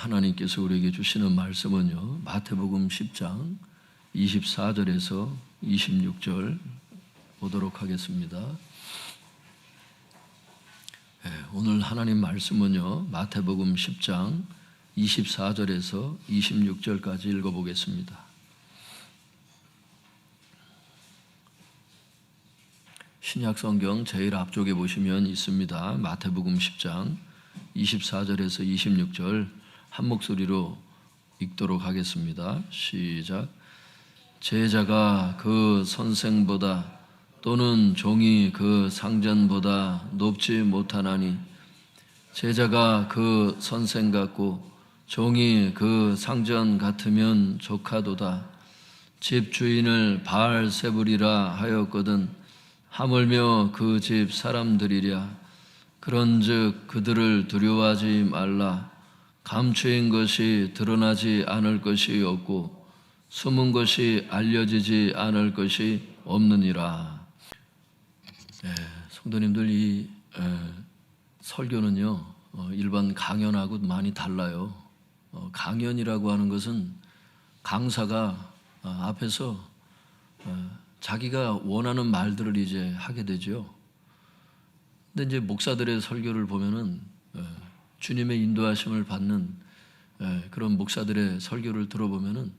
하나님께서 우리에게 주시는 말씀은요, 마태복음 10장 24절에서 26절 보도록 하겠습니다. 오늘 하나님 말씀은요, 마태복음 10장 24절에서 26절까지 읽어보겠습니다. 신약성경 제일 앞쪽에 보시면 있습니다. 마태복음 10장 24절에서 26절 한 목소리로 읽도록 하겠습니다. 시작. 제자가 그 선생보다 또는 종이 그 상전보다 높지 못하나니 제자가 그 선생 같고 종이 그 상전 같으면 조카도다. 집 주인을 바알세불이라 하였거든 하물며 그 집 사람들이랴. 그런즉 그들을 두려워하지 말라. 감추인 것이 드러나지 않을 것이 없고 숨은 것이 알려지지 않을 것이 없느니라. 성도님들, 이 설교는요, 일반 강연하고 많이 달라요. 강연이라고 하는 것은 강사가 앞에서 자기가 원하는 말들을 이제 하게 되죠. 근데 이제 목사들의 설교를 보면은 주님의 인도하심을 받는 그런 목사들의 설교를 들어보면은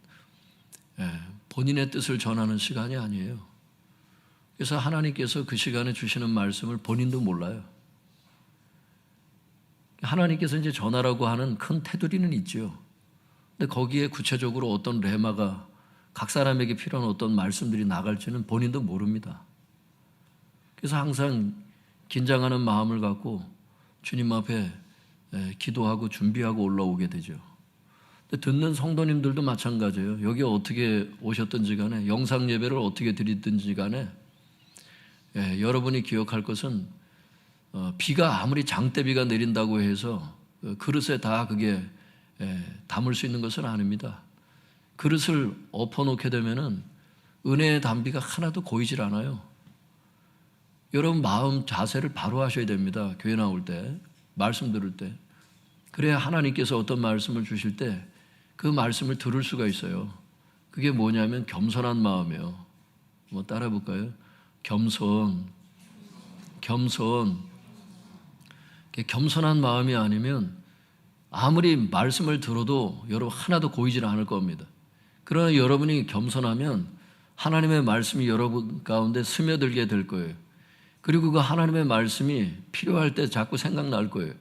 본인의 뜻을 전하는 시간이 아니에요. 그래서 하나님께서 그 시간에 주시는 말씀을 본인도 몰라요. 하나님께서 이제 전하라고 하는 큰 테두리는 있죠. 근데 거기에 구체적으로 어떤 레마가 각 사람에게 필요한 어떤 말씀들이 나갈지는 본인도 모릅니다. 그래서 항상 긴장하는 마음을 갖고 주님 앞에 기도하고 준비하고 올라오게 되죠. 근데 듣는 성도님들도 마찬가지예요. 여기 어떻게 오셨든지 간에, 영상 예배를 어떻게 드리든지 간에 여러분이 기억할 것은 비가 아무리 장대비가 내린다고 해서 그릇에 다 그게 담을 수 있는 것은 아닙니다. 그릇을 엎어놓게 되면은 은혜의 담비가 하나도 고이질 않아요. 여러분 마음 자세를 바로 하셔야 됩니다. 교회 나올 때, 말씀 들을 때. 그래야 하나님께서 어떤 말씀을 주실 때 그 말씀을 들을 수가 있어요. 그게 뭐냐면 겸손한 마음이에요. 뭐 따라 볼까요? 겸손. 겸손한 마음이 아니면 아무리 말씀을 들어도 여러분 하나도 고이질 않을 겁니다. 그러나 여러분이 겸손하면 하나님의 말씀이 여러분 가운데 스며들게 될 거예요. 그리고 그 하나님의 말씀이 필요할 때 자꾸 생각날 거예요.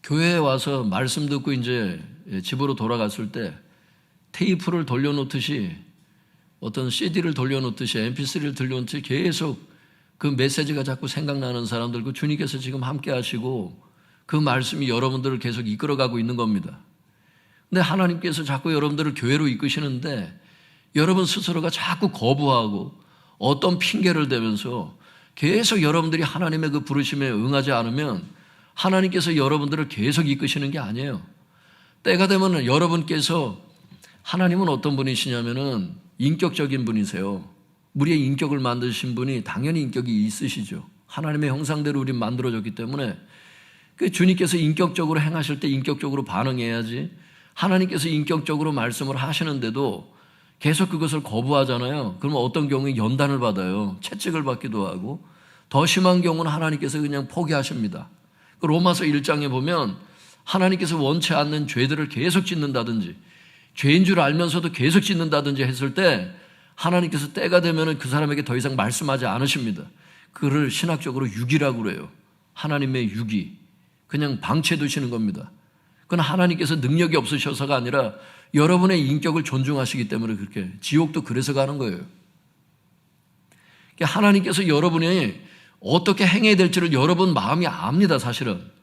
교회에 와서 말씀 듣고 이제 집으로 돌아갔을 때 테이프를 돌려놓듯이, 어떤 CD를 돌려놓듯이, MP3를 돌려놓듯이 계속 그 메시지가 자꾸 생각나는 사람들, 그 주님께서 지금 함께 하시고 그 말씀이 여러분들을 계속 이끌어가고 있는 겁니다. 근데 하나님께서 자꾸 여러분들을 교회로 이끄시는데 여러분 스스로가 자꾸 거부하고 어떤 핑계를 대면서 계속 여러분들이 하나님의 그 부르심에 응하지 않으면 하나님께서 여러분들을 계속 이끄시는 게 아니에요. 때가 되면 여러분께서, 하나님은 어떤 분이시냐면은 인격적인 분이세요. 우리의 인격을 만드신 분이 당연히 인격이 있으시죠. 하나님의 형상대로 우리 만들어졌기 때문에 그 주님께서 인격적으로 행하실 때 인격적으로 반응해야지, 하나님께서 인격적으로 말씀을 하시는데도 계속 그것을 거부하잖아요. 그러면 어떤 경우에 연단을 받아요. 채찍을 받기도 하고, 더 심한 경우는 하나님께서 그냥 포기하십니다. 로마서 1장에 보면 하나님께서 원치 않는 죄들을 계속 짓는다든지, 죄인 줄 알면서도 계속 짓는다든지 했을 때 하나님께서 때가 되면 그 사람에게 더 이상 말씀하지 않으십니다. 그를 신학적으로 유기라고 그래요. 하나님의 유기. 그냥 방치해 두시는 겁니다. 그건 하나님께서 능력이 없으셔서가 아니라 여러분의 인격을 존중하시기 때문에 그렇게, 지옥도 그래서 가는 거예요. 하나님께서 여러분이 어떻게 행해야 될지를 여러분 마음이 압니다, 사실은.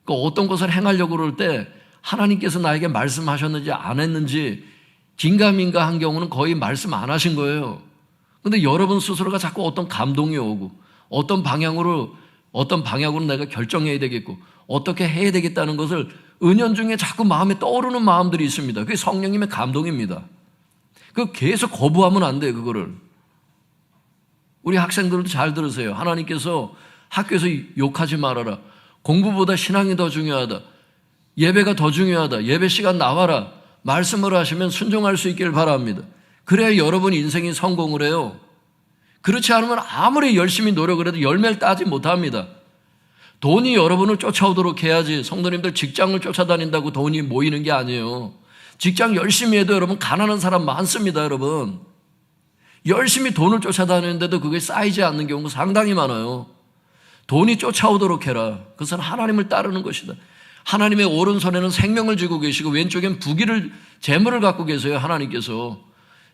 어떤 것을 행하려고 그럴 때 하나님께서 나에게 말씀하셨는지 안 했는지 긴가민가 한 경우는 거의 말씀 안 하신 거예요. 근데 여러분 스스로가 자꾸 어떤 감동이 오고 어떤 방향으로 내가 결정해야 되겠고 어떻게 해야 되겠다는 것을 은연중에 자꾸 마음에 떠오르는 마음들이 있습니다. 그게 성령님의 감동입니다. 그 계속 거부하면 안 돼요, 그거를. 우리 학생들도 잘 들으세요. 하나님께서 학교에서 욕하지 말아라. 공부보다 신앙이 더 중요하다. 예배가 더 중요하다. 예배 시간 나와라. 말씀을 하시면 순종할 수 있기를 바랍니다. 그래야 여러분 인생이 성공을 해요. 그렇지 않으면 아무리 열심히 노력을 해도 열매를 따지 못합니다. 돈이 여러분을 쫓아오도록 해야지. 성도님들 직장을 쫓아다닌다고 돈이 모이는 게 아니에요. 직장 열심히 해도 여러분 가난한 사람 많습니다. 여러분 열심히 돈을 쫓아다니는데도 그게 쌓이지 않는 경우가 상당히 많아요. 돈이 쫓아오도록 해라. 그것은 하나님을 따르는 것이다. 하나님의 오른손에는 생명을 쥐고 계시고 왼쪽엔 부귀를 재물을 갖고 계세요. 하나님께서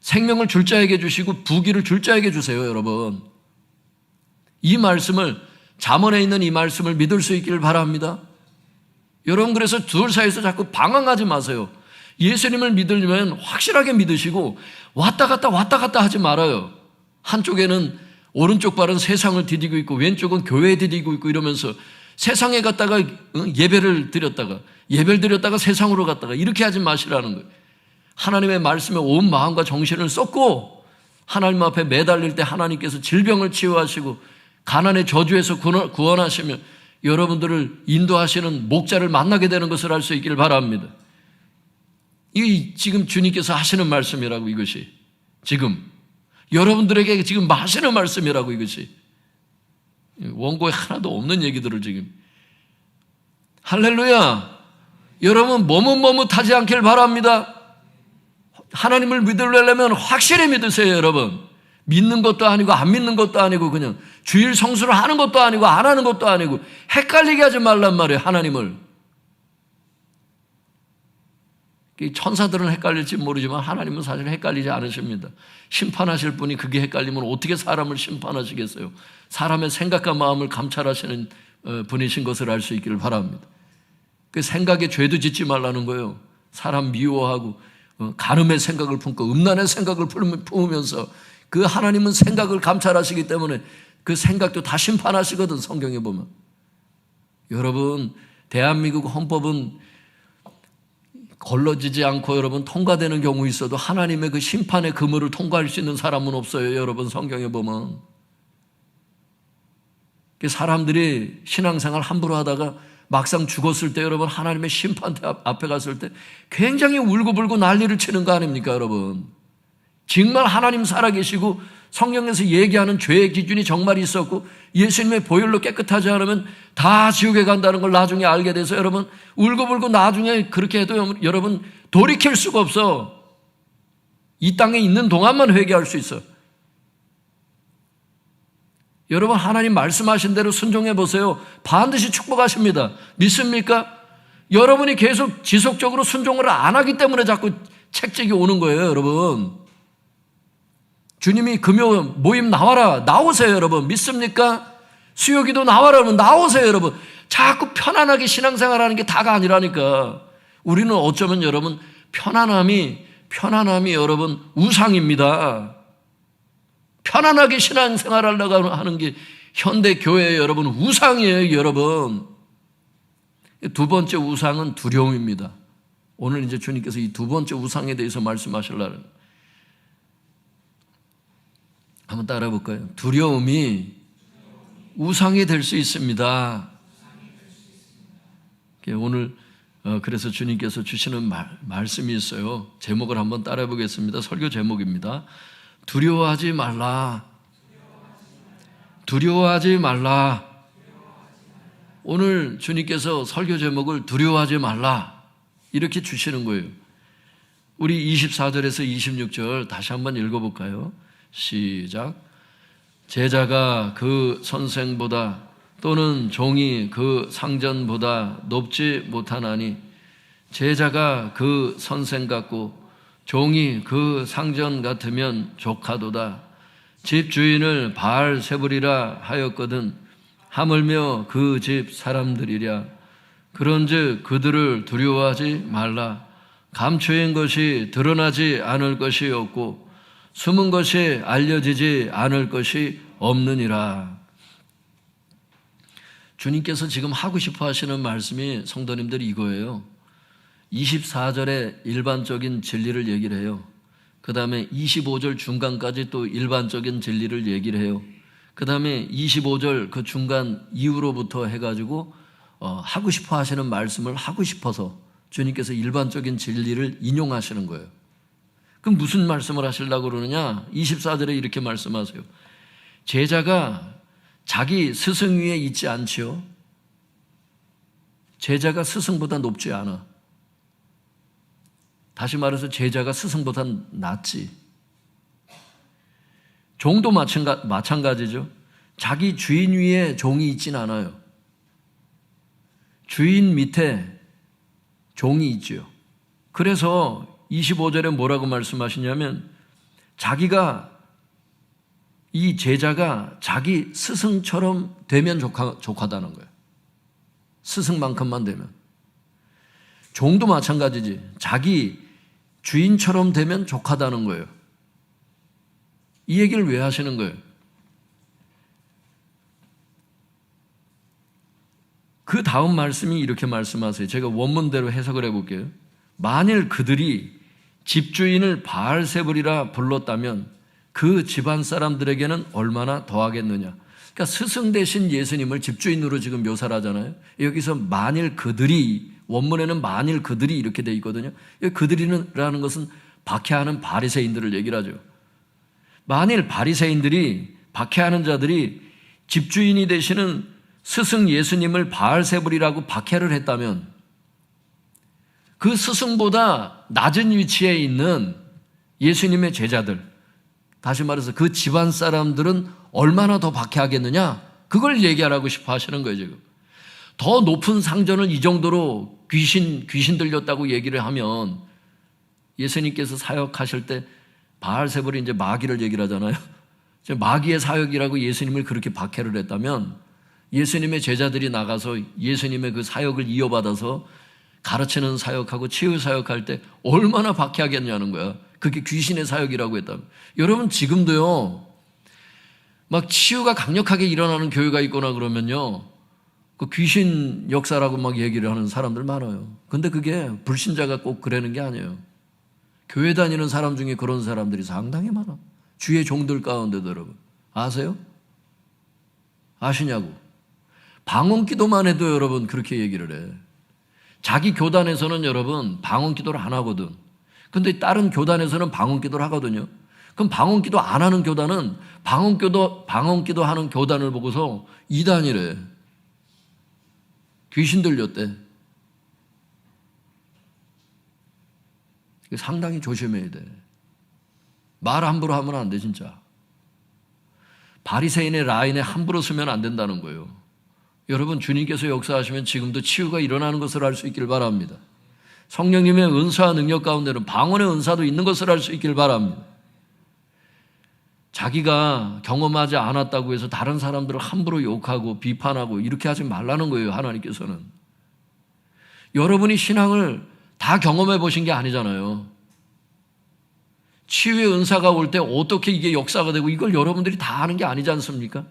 생명을 줄 자에게 주시고 부귀를 줄 자에게 주세요. 여러분 이 말씀을, 잠언에 있는 이 말씀을 믿을 수 있기를 바랍니다. 여러분 그래서 둘 사이에서 자꾸 방황하지 마세요. 예수님을 믿으려면 확실하게 믿으시고 왔다 갔다 하지 말아요. 한쪽에는 오른쪽 발은 세상을 디디고 있고 왼쪽은 교회에 디디고 있고 이러면서 세상에 갔다가 예배를 드렸다가 세상으로 갔다가 이렇게 하지 마시라는 거예요. 하나님의 말씀에 온 마음과 정신을 쏟고 하나님 앞에 매달릴 때 하나님께서 질병을 치유하시고 가난의 저주에서 구원하시며 여러분들을 인도하시는 목자를 만나게 되는 것을 알 수 있기를 바랍니다. 이 지금 주님께서 하시는 말씀이라고. 이것이 지금 여러분들에게 지금 하시는 말씀이라고. 이것이 원고에 하나도 없는 얘기들을 지금. 할렐루야. 여러분 머뭇머뭇하지 않길 바랍니다. 하나님을 믿으려면 확실히 믿으세요. 여러분 믿는 것도 아니고 안 믿는 것도 아니고 그냥 주일 성수를 하는 것도 아니고 안 하는 것도 아니고 헷갈리게 하지 말란 말이에요. 하나님을. 천사들은 헷갈릴지 모르지만 하나님은 사실 헷갈리지 않으십니다. 심판하실 분이 그게 헷갈리면 어떻게 사람을 심판하시겠어요? 사람의 생각과 마음을 감찰하시는 분이신 것을 알 수 있기를 바랍니다. 그 생각에 죄도 짓지 말라는 거예요. 사람 미워하고 간음의 생각을 품고 음란의 생각을 품으면서 그 하나님은 생각을 감찰하시기 때문에 그 생각도 다 심판하시거든. 성경에 보면. 여러분 대한민국 헌법은 걸러지지 않고 여러분 통과되는 경우 있어도 하나님의 그 심판의 그물을 통과할 수 있는 사람은 없어요. 여러분 성경에 보면. 사람들이 신앙생활 함부로 하다가 막상 죽었을 때 여러분 하나님의 심판 앞에 갔을 때 굉장히 울고불고 난리를 치는 거 아닙니까 여러분? 정말 하나님 살아계시고 성경에서 얘기하는 죄의 기준이 정말 있었고 예수님의 보혈로 깨끗하지 않으면 다 지옥에 간다는 걸 나중에 알게 돼서 여러분 울고불고 나중에 그렇게 해도 여러분 돌이킬 수가 없어. 이 땅에 있는 동안만 회개할 수 있어. 여러분 하나님 말씀하신 대로 순종해 보세요. 반드시 축복하십니다. 믿습니까? 여러분이 계속 지속적으로 순종을 안 하기 때문에 자꾸 책찍이 오는 거예요. 여러분 주님이 금요 모임 나오세요. 여러분 믿습니까? 수요기도 나와라면 나오세요. 여러분 자꾸 편안하게 신앙생활하는 게 다가 아니라니까. 우리는 어쩌면 여러분 편안함이 여러분 우상입니다. 편안하게 신앙생활하려고 하는 게 현대교회의 여러분 우상이에요. 여러분 두 번째 우상은 두려움입니다. 오늘 이제 주님께서 이 두 번째 우상에 대해서 말씀하시려는. 한번 따라 볼까요? 두려움이 우상이 될 수 있습니다. 오늘 그래서 주님께서 주시는 말씀이 있어요. 제목을 한번 따라 보겠습니다. 설교 제목입니다. 두려워하지 말라. 두려워하지 말라. 오늘 주님께서 설교 제목을 두려워하지 말라 이렇게 주시는 거예요. 우리 24절에서 26절 다시 한번 읽어볼까요? 시작. 제자가 그 선생보다 또는 종이 그 상전보다 높지 못하나니 제자가 그 선생 같고 종이 그 상전 같으면 족하도다. 집주인을 바알세불이라 하였거든 하물며 그 집 사람들이랴. 그런즉 그들을 두려워하지 말라. 감추인 것이 드러나지 않을 것이 없고 숨은 것이 알려지지 않을 것이 없느니라. 주님께서 지금 하고 싶어 하시는 말씀이 성도님들이 이거예요. 24절에 일반적인 진리를 얘기를 해요. 그 다음에 25절 중간까지 또 일반적인 진리를 얘기를 해요. 그 다음에 25절 그 중간 이후로부터 해가지고 하고 싶어 하시는 말씀을 하고 싶어서 주님께서 일반적인 진리를 인용하시는 거예요. 그럼 무슨 말씀을 하시려고 그러느냐? 24절에 이렇게 말씀하세요. 제자가 자기 스승 위에 있지 않지요. 제자가 스승보다 높지 않아. 다시 말해서 제자가 스승보다 낫지. 종도 마찬가지죠. 자기 주인 위에 종이 있진 않아요. 주인 밑에 종이 있죠. 그래서 25절에 뭐라고 말씀하시냐면 이 제자가 자기 스승처럼 되면 좋다는 거예요. 스승만큼만 되면. 종도 마찬가지지. 자기 주인처럼 되면 좋다는 거예요. 이 얘기를 왜 하시는 거예요? 그 다음 말씀이 이렇게 말씀하세요. 제가 원문대로 해석을 해볼게요. 만일 그들이 집주인을 바알세불이라 불렀다면 그 집안 사람들에게는 얼마나 더하겠느냐. 그러니까 스승 대신 예수님을 집주인으로 지금 묘사를 하잖아요. 여기서 만일 그들이, 원문에는 만일 그들이 이렇게 돼 있거든요. 그들이라는 것은 박해하는 바리새인들을 얘기를 하죠. 만일 바리새인들이, 박해하는 자들이 집주인이 되시는 스승 예수님을 바알세불이라고 박해를 했다면 그 스승보다 낮은 위치에 있는 예수님의 제자들, 다시 말해서 그 집안 사람들은 얼마나 더 박해하겠느냐? 그걸 얘기하라고 싶어 하시는 거예요, 지금. 더 높은 상전을 이 정도로 귀신 들렸다고 얘기를 하면 예수님께서 사역하실 때 바알세불이 이제 마귀를 얘기를 하잖아요. 마귀의 사역이라고 예수님을 그렇게 박해를 했다면 예수님의 제자들이 나가서 예수님의 그 사역을 이어받아서 가르치는 사역하고 치유 사역할 때 얼마나 박해하겠냐는 거야. 그게 귀신의 사역이라고 했다면. 여러분 지금도요, 막 치유가 강력하게 일어나는 교회가 있거나 그러면요, 그 귀신 역사라고 막 얘기를 하는 사람들 많아요. 근데 그게 불신자가 꼭 그러는 게 아니에요. 교회 다니는 사람 중에 그런 사람들이 상당히 많아. 주의 종들 가운데도. 여러분 아세요? 아시냐고. 방언기도만 해도 여러분 그렇게 얘기를 해. 자기 교단에서는 여러분 방언기도를 안 하거든. 근데 다른 교단에서는 방언기도를 하거든요. 그럼 방언기도 안 하는 교단은 방언기도 하는 교단을 보고서 이단이래. 귀신 들렸대. 상당히 조심해야 돼. 말 함부로 하면 안 돼, 진짜. 바리새인의 라인에 함부로 서면 안 된다는 거예요. 여러분 주님께서 역사하시면 지금도 치유가 일어나는 것을 알 수 있길 바랍니다. 성령님의 은사와 능력 가운데는 방언의 은사도 있는 것을 알 수 있길 바랍니다. 자기가 경험하지 않았다고 해서 다른 사람들을 함부로 욕하고 비판하고 이렇게 하지 말라는 거예요, 하나님께서는. 여러분이 신앙을 다 경험해 보신 게 아니잖아요. 치유의 은사가 올 때 어떻게 이게 역사가 되고 이걸 여러분들이 다 아는 게 아니지 않습니까?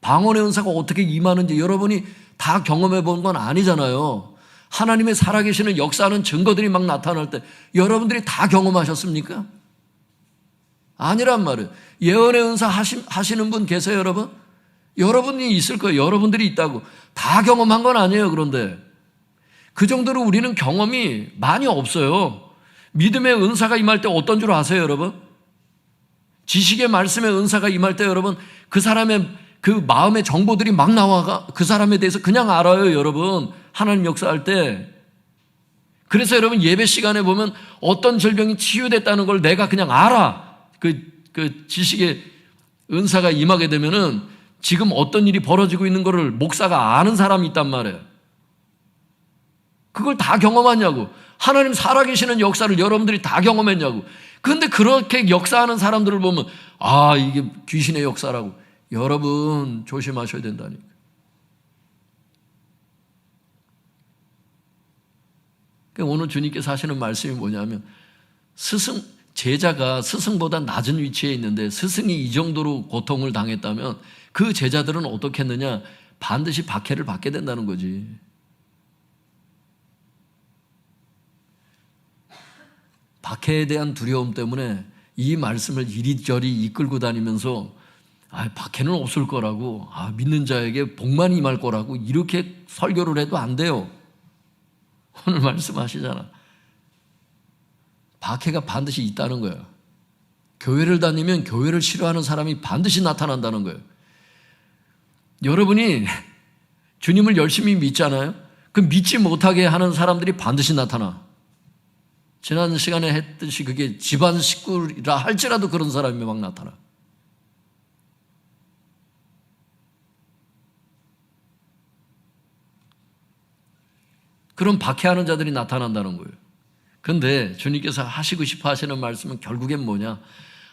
방언의 은사가 어떻게 임하는지 여러분이 다 경험해 본 건 아니잖아요. 하나님의 살아계시는 역사하는 증거들이 막 나타날 때 여러분들이 다 경험하셨습니까? 아니란 말이에요. 예언의 은사 하시는 분 계세요, 여러분? 여러분이 있을 거예요. 여러분들이 있다고. 다 경험한 건 아니에요, 그런데. 그 정도로 우리는 경험이 많이 없어요. 믿음의 은사가 임할 때 어떤 줄 아세요, 여러분? 지식의 말씀의 은사가 임할 때 여러분, 그 사람의 그 마음의 정보들이 막 나와가 그 사람에 대해서 그냥 알아요, 여러분. 하나님 역사할 때. 그래서 여러분 예배 시간에 보면 어떤 질병이 치유됐다는 걸 내가 그냥 알아. 그 지식의 은사가 임하게 되면은 지금 어떤 일이 벌어지고 있는 거를 목사가 아는 사람이 있단 말이에요. 그걸 다 경험하냐고. 하나님 살아계시는 역사를 여러분들이 다 경험했냐고. 그런데 그렇게 역사하는 사람들을 보면 아, 이게 귀신의 역사라고. 여러분 조심하셔야 된다니까. 오늘 주님께서 하시는 말씀이 뭐냐면 제자가 스승보다 낮은 위치에 있는데 스승이 이 정도로 고통을 당했다면 그 제자들은 어떻게 했느냐? 반드시 박해를 받게 된다는 거지. 박해에 대한 두려움 때문에 이 말씀을 이리저리 이끌고 다니면서 박해는 없을 거라고, 믿는 자에게 복만 임할 거라고 이렇게 설교를 해도 안 돼요. 오늘 말씀하시잖아. 박해가 반드시 있다는 거예요. 교회를 다니면 교회를 싫어하는 사람이 반드시 나타난다는 거예요. 여러분이 주님을 열심히 믿잖아요. 그 믿지 못하게 하는 사람들이 반드시 나타나. 지난 시간에 했듯이 그게 집안 식구라 할지라도 그런 사람이 막 나타나. 그런 박해하는 자들이 나타난다는 거예요. 그런데 주님께서 하시고 싶어 하시는 말씀은 결국엔 뭐냐?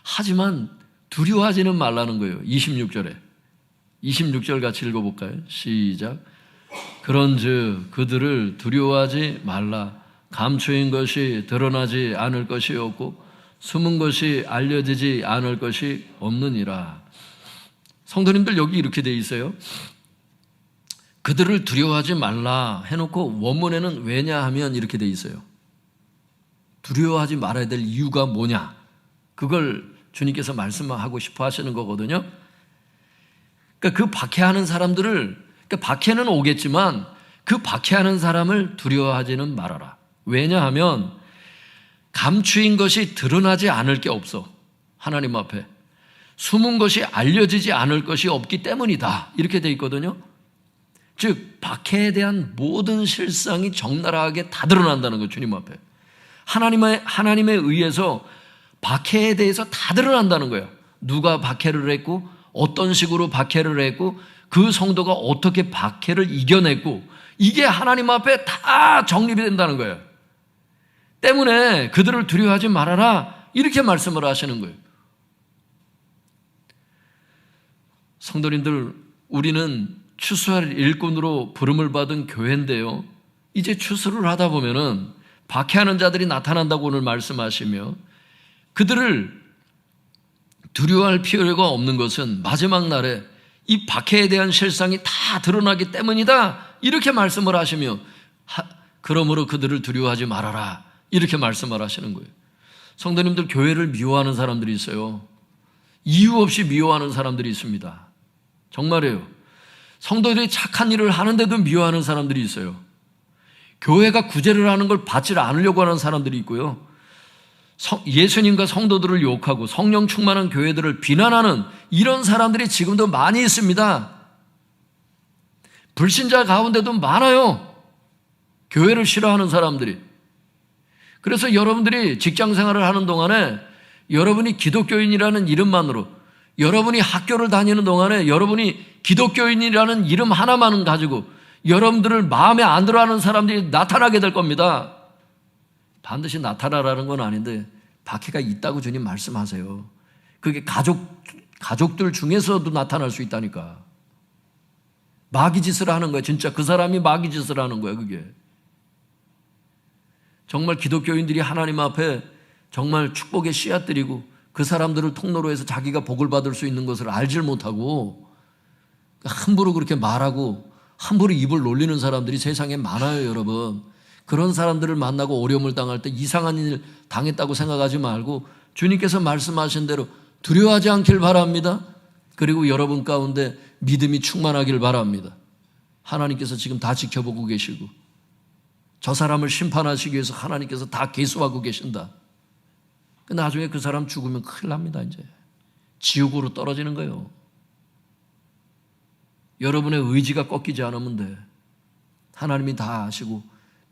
하지만 두려워하지는 말라는 거예요. 26절에. 26절 같이 읽어볼까요? 시작. 그런즉 그들을 두려워하지 말라. 감추인 것이 드러나지 않을 것이 없고 숨은 것이 알려지지 않을 것이 없느니라. 성도님들 여기 이렇게 돼 있어요. 그들을 두려워하지 말라 해놓고 원문에는 왜냐하면 이렇게 돼 있어요. 두려워하지 말아야 될 이유가 뭐냐? 그걸 주님께서 말씀하고 싶어 하시는 거거든요. 그러니까 그 박해하는 사람들을, 그러니까 박해는 오겠지만 그 박해하는 사람을 두려워하지는 말아라. 왜냐하면 감추인 것이 드러나지 않을 게 없어. 하나님 앞에. 숨은 것이 알려지지 않을 것이 없기 때문이다. 이렇게 돼 있거든요. 즉 박해에 대한 모든 실상이 적나라하게 다 드러난다는 거예요. 주님 앞에. 하나님에 의해서 박해에 대해서 다 드러난다는 거예요. 누가 박해를 했고 어떤 식으로 박해를 했고 그 성도가 어떻게 박해를 이겨냈고 이게 하나님 앞에 다 정립이 된다는 거예요. 때문에 그들을 두려워하지 말아라 이렇게 말씀을 하시는 거예요. 성도님들, 우리는 추수할 일꾼으로 부름을 받은 교회인데요. 이제 추수를 하다 보면은 박해하는 자들이 나타난다고 오늘 말씀하시며 그들을 두려워할 필요가 없는 것은 마지막 날에 이 박해에 대한 실상이 다 드러나기 때문이다. 이렇게 말씀을 하시며 그러므로 그들을 두려워하지 말아라. 이렇게 말씀을 하시는 거예요. 성도님들, 교회를 미워하는 사람들이 있어요. 이유 없이 미워하는 사람들이 있습니다. 정말이에요. 성도들이 착한 일을 하는데도 미워하는 사람들이 있어요. 교회가 구제를 하는 걸 받지 않으려고 하는 사람들이 있고요. 예수님과 성도들을 욕하고 성령 충만한 교회들을 비난하는 이런 사람들이 지금도 많이 있습니다. 불신자 가운데도 많아요. 교회를 싫어하는 사람들이. 그래서 여러분들이 직장 생활을 하는 동안에 여러분이 기독교인이라는 이름만으로, 여러분이 학교를 다니는 동안에 여러분이 기독교인이라는 이름 하나만 가지고 여러분들을 마음에 안 들어하는 사람들이 나타나게 될 겁니다. 반드시 나타나라는 건 아닌데 박해가 있다고 주님 말씀하세요. 그게 가족들 중에서도 나타날 수 있다니까. 마귀짓을 하는 거예요. 진짜 그 사람이 마귀짓을 하는 거예요. 그게. 정말 기독교인들이 하나님 앞에 정말 축복의 씨앗들이고 그 사람들을 통로로 해서 자기가 복을 받을 수 있는 것을 알질 못하고 함부로 그렇게 말하고 함부로 입을 놀리는 사람들이 세상에 많아요, 여러분. 그런 사람들을 만나고 어려움을 당할 때 이상한 일 당했다고 생각하지 말고 주님께서 말씀하신 대로 두려워하지 않길 바랍니다. 그리고 여러분 가운데 믿음이 충만하길 바랍니다. 하나님께서 지금 다 지켜보고 계시고 저 사람을 심판하시기 위해서 하나님께서 다 계수하고 계신다. 나중에 그 사람 죽으면 큰일 납니다. 이제 지옥으로 떨어지는 거예요. 여러분의 의지가 꺾이지 않으면 돼. 하나님이 다 아시고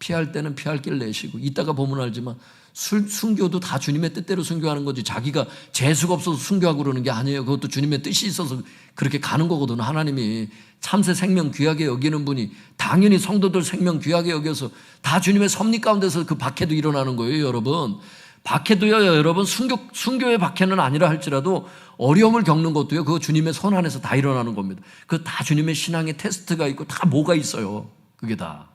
피할 때는 피할 길 내시고 이따가 보면 알지만 순교도 다 주님의 뜻대로 순교하는 거지 자기가 재수가 없어서 순교하고 그러는 게 아니에요. 그것도 주님의 뜻이 있어서 그렇게 가는 거거든요. 하나님이 참새 생명 귀하게 여기는 분이 당연히 성도들 생명 귀하게 여겨서 다 주님의 섭리 가운데서 그 박해도 일어나는 거예요. 여러분, 박해도요, 여러분, 순교의 박해는 아니라 할지라도 어려움을 겪는 것도요, 그거 주님의 손 안에서 다 일어나는 겁니다. 그거 다 주님의 신앙의 테스트가 있고 다 뭐가 있어요. 그게 다.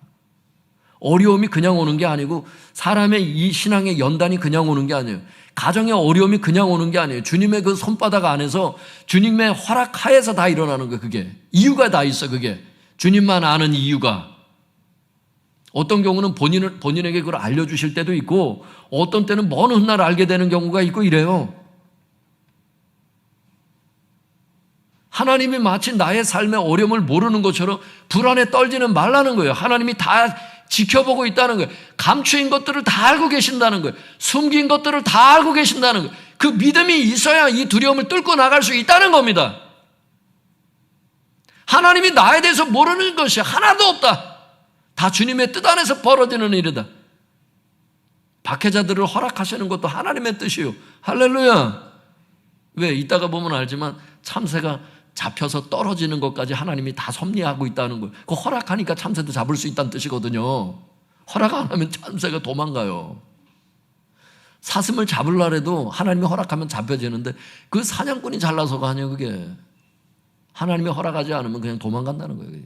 어려움이 그냥 오는 게 아니고 사람의 이 신앙의 연단이 그냥 오는 게 아니에요. 가정의 어려움이 그냥 오는 게 아니에요. 주님의 그 손바닥 안에서 주님의 허락하에서 다 일어나는 거예요. 그게. 이유가 다 있어. 그게. 주님만 아는 이유가. 어떤 경우는 본인에게 그걸 알려주실 때도 있고 어떤 때는 먼 훗날 알게 되는 경우가 있고 이래요. 하나님이 마치 나의 삶의 어려움을 모르는 것처럼 불안에 떨지는 말라는 거예요. 하나님이 다 지켜보고 있다는 거예요. 감추인 것들을 다 알고 계신다는 거예요. 숨긴 것들을 다 알고 계신다는 거예요. 그 믿음이 있어야 이 두려움을 뚫고 나갈 수 있다는 겁니다. 하나님이 나에 대해서 모르는 것이 하나도 없다. 다 주님의 뜻 안에서 벌어지는 일이다. 박해자들을 허락하시는 것도 하나님의 뜻이요. 할렐루야. 왜? 이따가 보면 알지만 참새가 잡혀서 떨어지는 것까지 하나님이 다 섭리하고 있다는 거예요. 그 허락하니까 참새도 잡을 수 있다는 뜻이거든요. 허락 안 하면 참새가 도망가요. 사슴을 잡으려 해도 하나님이 허락하면 잡혀지는데 그 사냥꾼이 잘나서가 아니에요. 그게 하나님이 허락하지 않으면 그냥 도망간다는 거예요.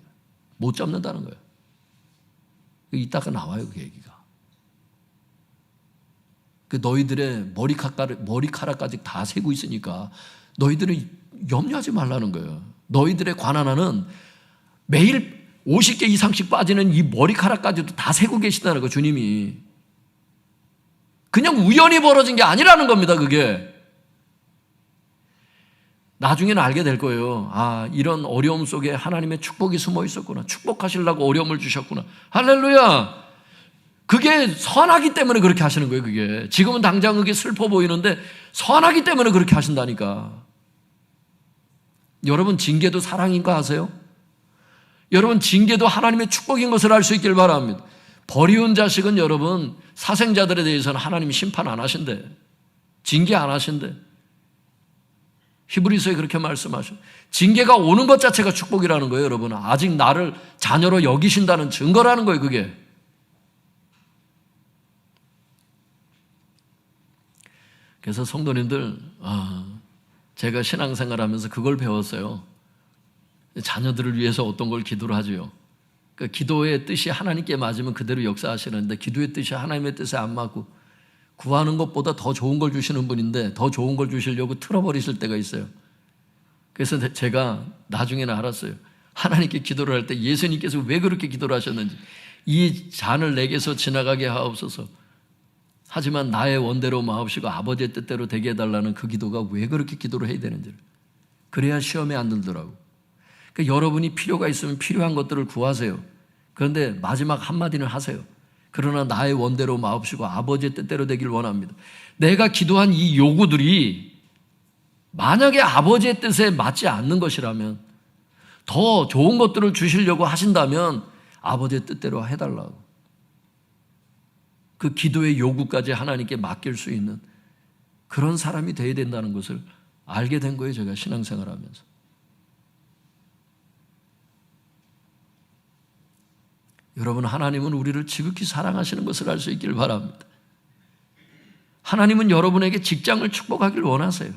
못 잡는다는 거예요. 이따가 나와요. 그 얘기가. 그 너희들의 머리카락까지 다 세고 있으니까 너희들은 염려하지 말라는 거예요. 너희들의 관하나는 매일 50개 이상씩 빠지는 이 머리카락까지도 다 세고 계시다는 거예요. 주님이. 그냥 우연히 벌어진 게 아니라는 겁니다. 그게. 나중에는 알게 될 거예요. 아, 이런 어려움 속에 하나님의 축복이 숨어 있었구나. 축복하시려고 어려움을 주셨구나. 할렐루야. 그게 선하기 때문에 그렇게 하시는 거예요. 그게 지금은 당장 그게 슬퍼 보이는데 선하기 때문에 그렇게 하신다니까. 여러분, 징계도 사랑인 거 아세요? 여러분, 징계도 하나님의 축복인 것을 알 수 있길 바랍니다. 버리운 자식은 여러분, 사생자들에 대해서는 하나님이 심판 안 하신대. 징계 안 하신대. 히브리서에 그렇게 말씀하셔. 징계가 오는 것 자체가 축복이라는 거예요. 여러분, 아직 나를 자녀로 여기신다는 증거라는 거예요. 그게. 그래서 성도님들, 제가 신앙생활하면서 그걸 배웠어요. 자녀들을 위해서 어떤 걸 기도를 하죠. 그러니까 기도의 뜻이 하나님께 맞으면 그대로 역사하시는데 기도의 뜻이 하나님의 뜻에 안 맞고 구하는 것보다 더 좋은 걸 주시는 분인데 더 좋은 걸 주시려고 틀어버리실 때가 있어요. 그래서 제가 나중에는 알았어요. 하나님께 기도를 할 때 예수님께서 왜 그렇게 기도를 하셨는지. 이 잔을 내게서 지나가게 하옵소서. 하지만 나의 원대로 마옵시고 아버지의 뜻대로 되게 해달라는 그 기도가 왜 그렇게 기도를 해야 되는지를. 그래야 시험에 안 들더라고. 그러니까 여러분이 필요가 있으면 필요한 것들을 구하세요. 그런데 마지막 한마디는 하세요. 그러나 나의 원대로 마옵시고 아버지의 뜻대로 되길 원합니다. 내가 기도한 이 요구들이 만약에 아버지의 뜻에 맞지 않는 것이라면, 더 좋은 것들을 주시려고 하신다면 아버지의 뜻대로 해달라고. 그 기도의 요구까지 하나님께 맡길 수 있는 그런 사람이 되어야 된다는 것을 알게 된 거예요. 제가 신앙생활하면서. 여러분, 하나님은 우리를 지극히 사랑하시는 것을 알 수 있길 바랍니다. 하나님은 여러분에게 직장을 축복하길 원하세요.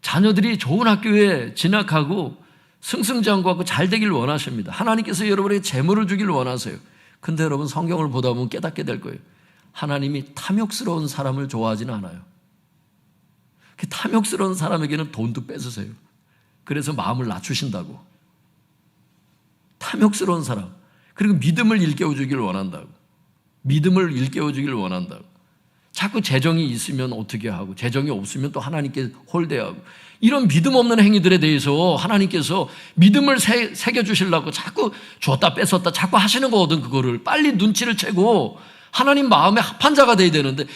자녀들이 좋은 학교에 진학하고 승승장구하고 잘 되길 원하십니다. 하나님께서 여러분에게 재물을 주길 원하세요. 근데 여러분, 성경을 보다 보면 깨닫게 될 거예요. 하나님이 탐욕스러운 사람을 좋아하지는 않아요. 그 탐욕스러운 사람에게는 돈도 뺏으세요. 그래서 마음을 낮추신다고. 탐욕스러운 사람. 그리고 믿음을 일깨워주길 원한다고. 믿음을 일깨워주길 원한다고. 자꾸 재정이 있으면 어떻게 하고 재정이 없으면 또 하나님께 홀대하고 이런 믿음 없는 행위들에 대해서 하나님께서 믿음을 새겨주시려고 자꾸 줬다 뺏었다 자꾸 하시는 거거든. 그거를 빨리 눈치를 채고 하나님 마음에 합한 자가 돼야 되는데,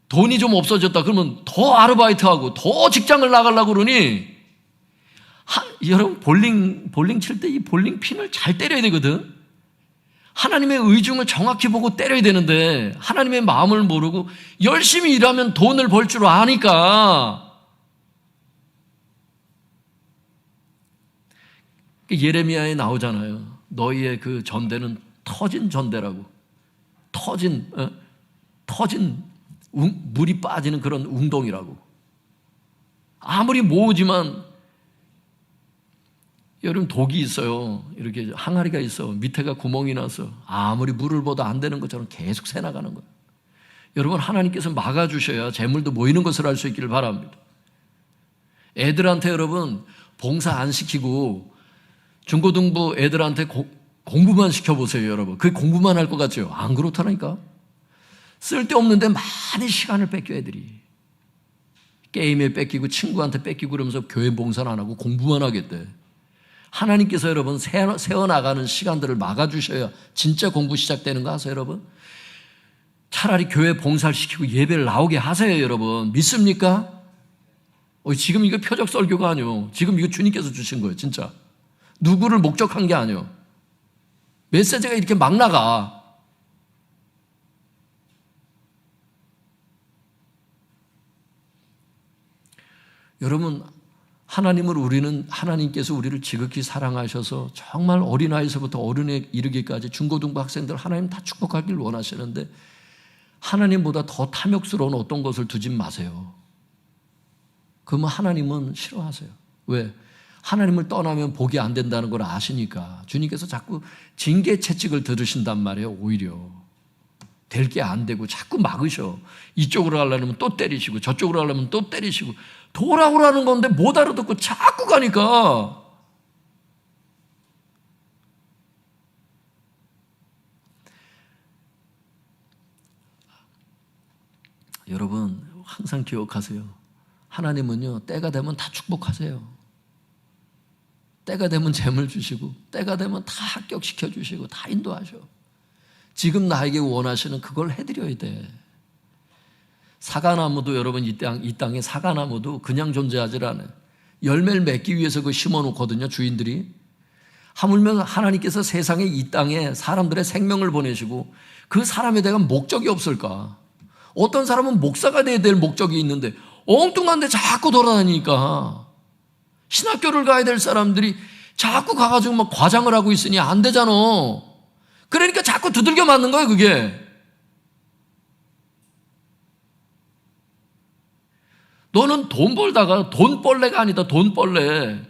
돈이 좀 없어졌다 그러면 더 아르바이트하고 더 직장을 나가려고 그러니, 여러분, 볼링 칠 때 이 볼링 핀을 잘 때려야 되거든. 하나님의 의중을 정확히 보고 때려야 되는데 하나님의 마음을 모르고 열심히 일하면 돈을 벌 줄 아니까. 예레미야에 나오잖아요. 너희의 그 전대는 터진 전대라고. 터진 물이 빠지는 그런 웅덩이라고. 아무리 모으지만, 여러분, 독이 있어요. 이렇게 항아리가 있어. 밑에가 구멍이 나서 아무리 물을 보다 안 되는 것처럼 계속 새나가는 거예요. 여러분, 하나님께서 막아주셔야 재물도 모이는 것을 알 수 있기를 바랍니다. 애들한테 여러분 봉사 안 시키고 중고등부 애들한테 공부만 시켜보세요. 여러분, 그게 공부만 할 것 같죠? 안 그렇다니까. 쓸데없는데 많이 시간을 뺏겨 애들이. 게임에 뺏기고 친구한테 뺏기고 그러면서 교회 봉사는 안 하고 공부만 하겠대. 하나님께서 여러분 세워나가는 시간들을 막아주셔야 진짜 공부 시작되는 거 아세요, 여러분? 차라리 교회 봉사를 시키고 예배를 나오게 하세요, 여러분. 믿습니까? 지금 이거 표적 설교가 아니요. 지금 이거 주님께서 주신 거예요, 진짜. 누구를 목적한 게 아니요. 메시지가 이렇게 막 나가. 여러분, 하나님께서 우리를 지극히 사랑하셔서 정말 어린아이서부터 어른에 이르기까지 중고등부 학생들 하나님 다 축복하길 원하시는데 하나님보다 더 탐욕스러운 어떤 것을 두지 마세요. 그러면 하나님은 싫어하세요. 왜? 하나님을 떠나면 복이 안 된다는 걸 아시니까 주님께서 자꾸 징계 채찍을 들으신단 말이에요. 오히려 될 게 안 되고 자꾸 막으셔. 이쪽으로 가려면 또 때리시고 저쪽으로 가려면 또 때리시고 돌아오라는 건데 못 알아듣고 자꾸 가니까. 여러분 항상 기억하세요. 하나님은요 때가 되면 다 축복하세요. 때가 되면 재물 주시고 때가 되면 다 합격시켜 주시고 다 인도하셔. 지금 나에게 원하시는 그걸 해드려야 돼. 사과나무도 여러분 이 땅에 사과나무도 그냥 존재하지 않아요. 열매를 맺기 위해서 그 심어놓거든요, 주인들이. 하물며 하나님께서 세상에 이 땅에 사람들의 생명을 보내시고 그 사람에 대한 목적이 없을까? 어떤 사람은 목사가 돼야 될 목적이 있는데 엉뚱한 데 자꾸 돌아다니니까 신학교를 가야 될 사람들이 자꾸 가가지고 막 과장을 하고 있으니 안 되잖아. 그러니까 자꾸 두들겨 맞는 거예요, 그게. 너는 돈 벌다가 돈벌레가 아니다, 돈벌레.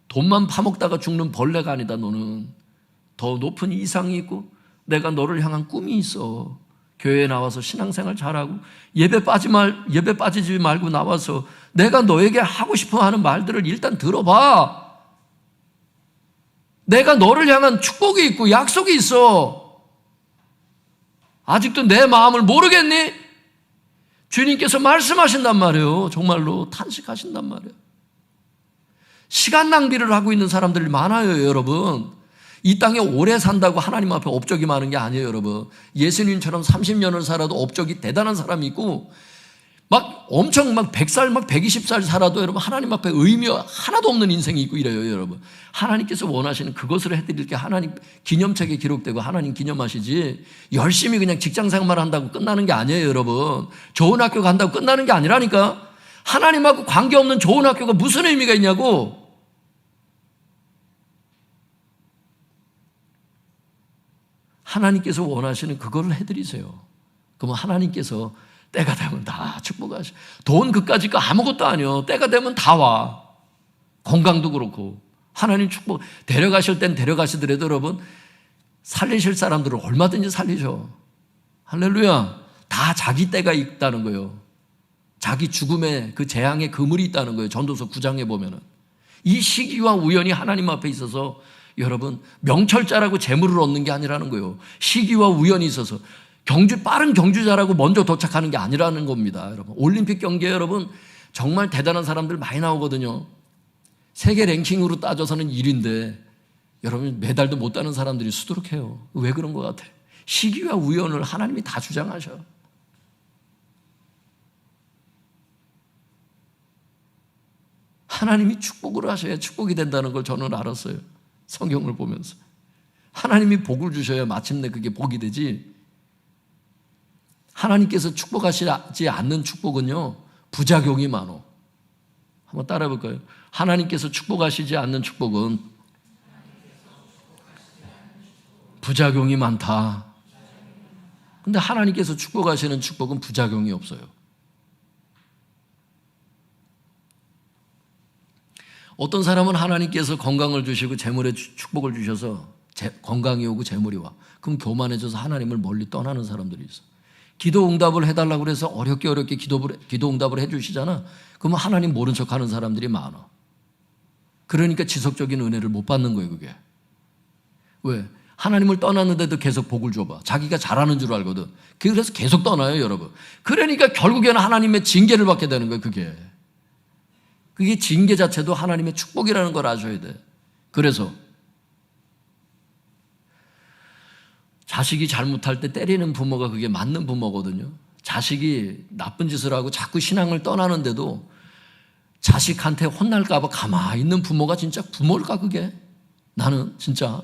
돈만 파먹다가 죽는 벌레가 아니다, 너는. 더 높은 이상이 있고 내가 너를 향한 꿈이 있어. 교회에 나와서 신앙생활 잘하고 예배 빠지지 말고 나와서 내가 너에게 하고 싶어 하는 말들을 일단 들어봐. 내가 너를 향한 축복이 있고 약속이 있어. 아직도 내 마음을 모르겠니? 주님께서 말씀하신단 말이에요. 정말로 탄식하신단 말이에요. 시간 낭비를 하고 있는 사람들이 많아요, 여러분. 이 땅에 오래 산다고 하나님 앞에 업적이 많은 게 아니에요, 여러분. 예수님처럼 30년을 살아도 업적이 대단한 사람이 있고 막 엄청 막 100살, 막 120살 살아도 여러분 하나님 앞에 의미 하나도 없는 인생이 있고 이래요, 여러분. 하나님께서 원하시는 그것을 해드릴 게 하나님 기념책에 기록되고 하나님 기념하시지 열심히 그냥 직장생활 한다고 끝나는 게 아니에요, 여러분. 좋은 학교 간다고 끝나는 게 아니라니까. 하나님하고 관계없는 좋은 학교가 무슨 의미가 있냐고. 하나님께서 원하시는 그걸 해드리세요. 그러면 하나님께서 때가 되면 다 축복하셔. 돈 그까짓 거 아무것도 아니요. 때가 되면 다 와. 건강도 그렇고. 하나님 축복. 데려가실 땐 데려가시더라도 여러분 살리실 사람들을 얼마든지 살리셔. 할렐루야. 다 자기 때가 있다는 거예요. 자기 죽음의 그 재앙의 그물이 있다는 거예요. 전도서 9장에 보면은. 이 시기와 우연이 하나님 앞에 있어서 여러분 명철자라고 재물을 얻는 게 아니라는 거예요. 시기와 우연이 있어서 빠른 경주자라고 먼저 도착하는 게 아니라는 겁니다. 여러분 올림픽 경기에 여러분 정말 대단한 사람들 많이 나오거든요. 세계 랭킹으로 따져서는 1위인데 여러분 메달도 못 따는 사람들이 수두룩해요. 왜 그런 것 같아? 시기와 우연을 하나님이 다 주장하셔. 하나님이 축복을 하셔야 축복이 된다는 걸 저는 알았어요. 성경을 보면서. 하나님이 복을 주셔야 마침내 그게 복이 되지. 하나님께서 축복하시지 않는 축복은요, 부작용이 많어. 한번 따라해 볼까요? 하나님께서 축복하시지 않는 축복은 부작용이 많다. 근데 하나님께서 축복하시는 축복은 부작용이 없어요. 어떤 사람은 하나님께서 건강을 주시고 재물의 축복을 주셔서 건강이 오고 재물이 와. 그럼 교만해져서 하나님을 멀리 떠나는 사람들이 있어. 기도 응답을 해달라고 그래서 어렵게 기도 응답을 해주시잖아. 그러면 하나님 모른 척하는 사람들이 많아. 그러니까 지속적인 은혜를 못 받는 거예요, 그게. 왜? 하나님을 떠났는데도 계속 복을 줘봐. 자기가 잘하는 줄 알거든. 그래서 계속 떠나요, 여러분. 그러니까 결국에는 하나님의 징계를 받게 되는 거예요, 그게 징계 자체도 하나님의 축복이라는 걸 아셔야 돼. 그래서 자식이 잘못할 때 때리는 부모가 그게 맞는 부모거든요. 자식이 나쁜 짓을 하고 자꾸 신앙을 떠나는데도 자식한테 혼날까 봐 가만히 있는 부모가 진짜 부모일까, 그게? 나는 진짜.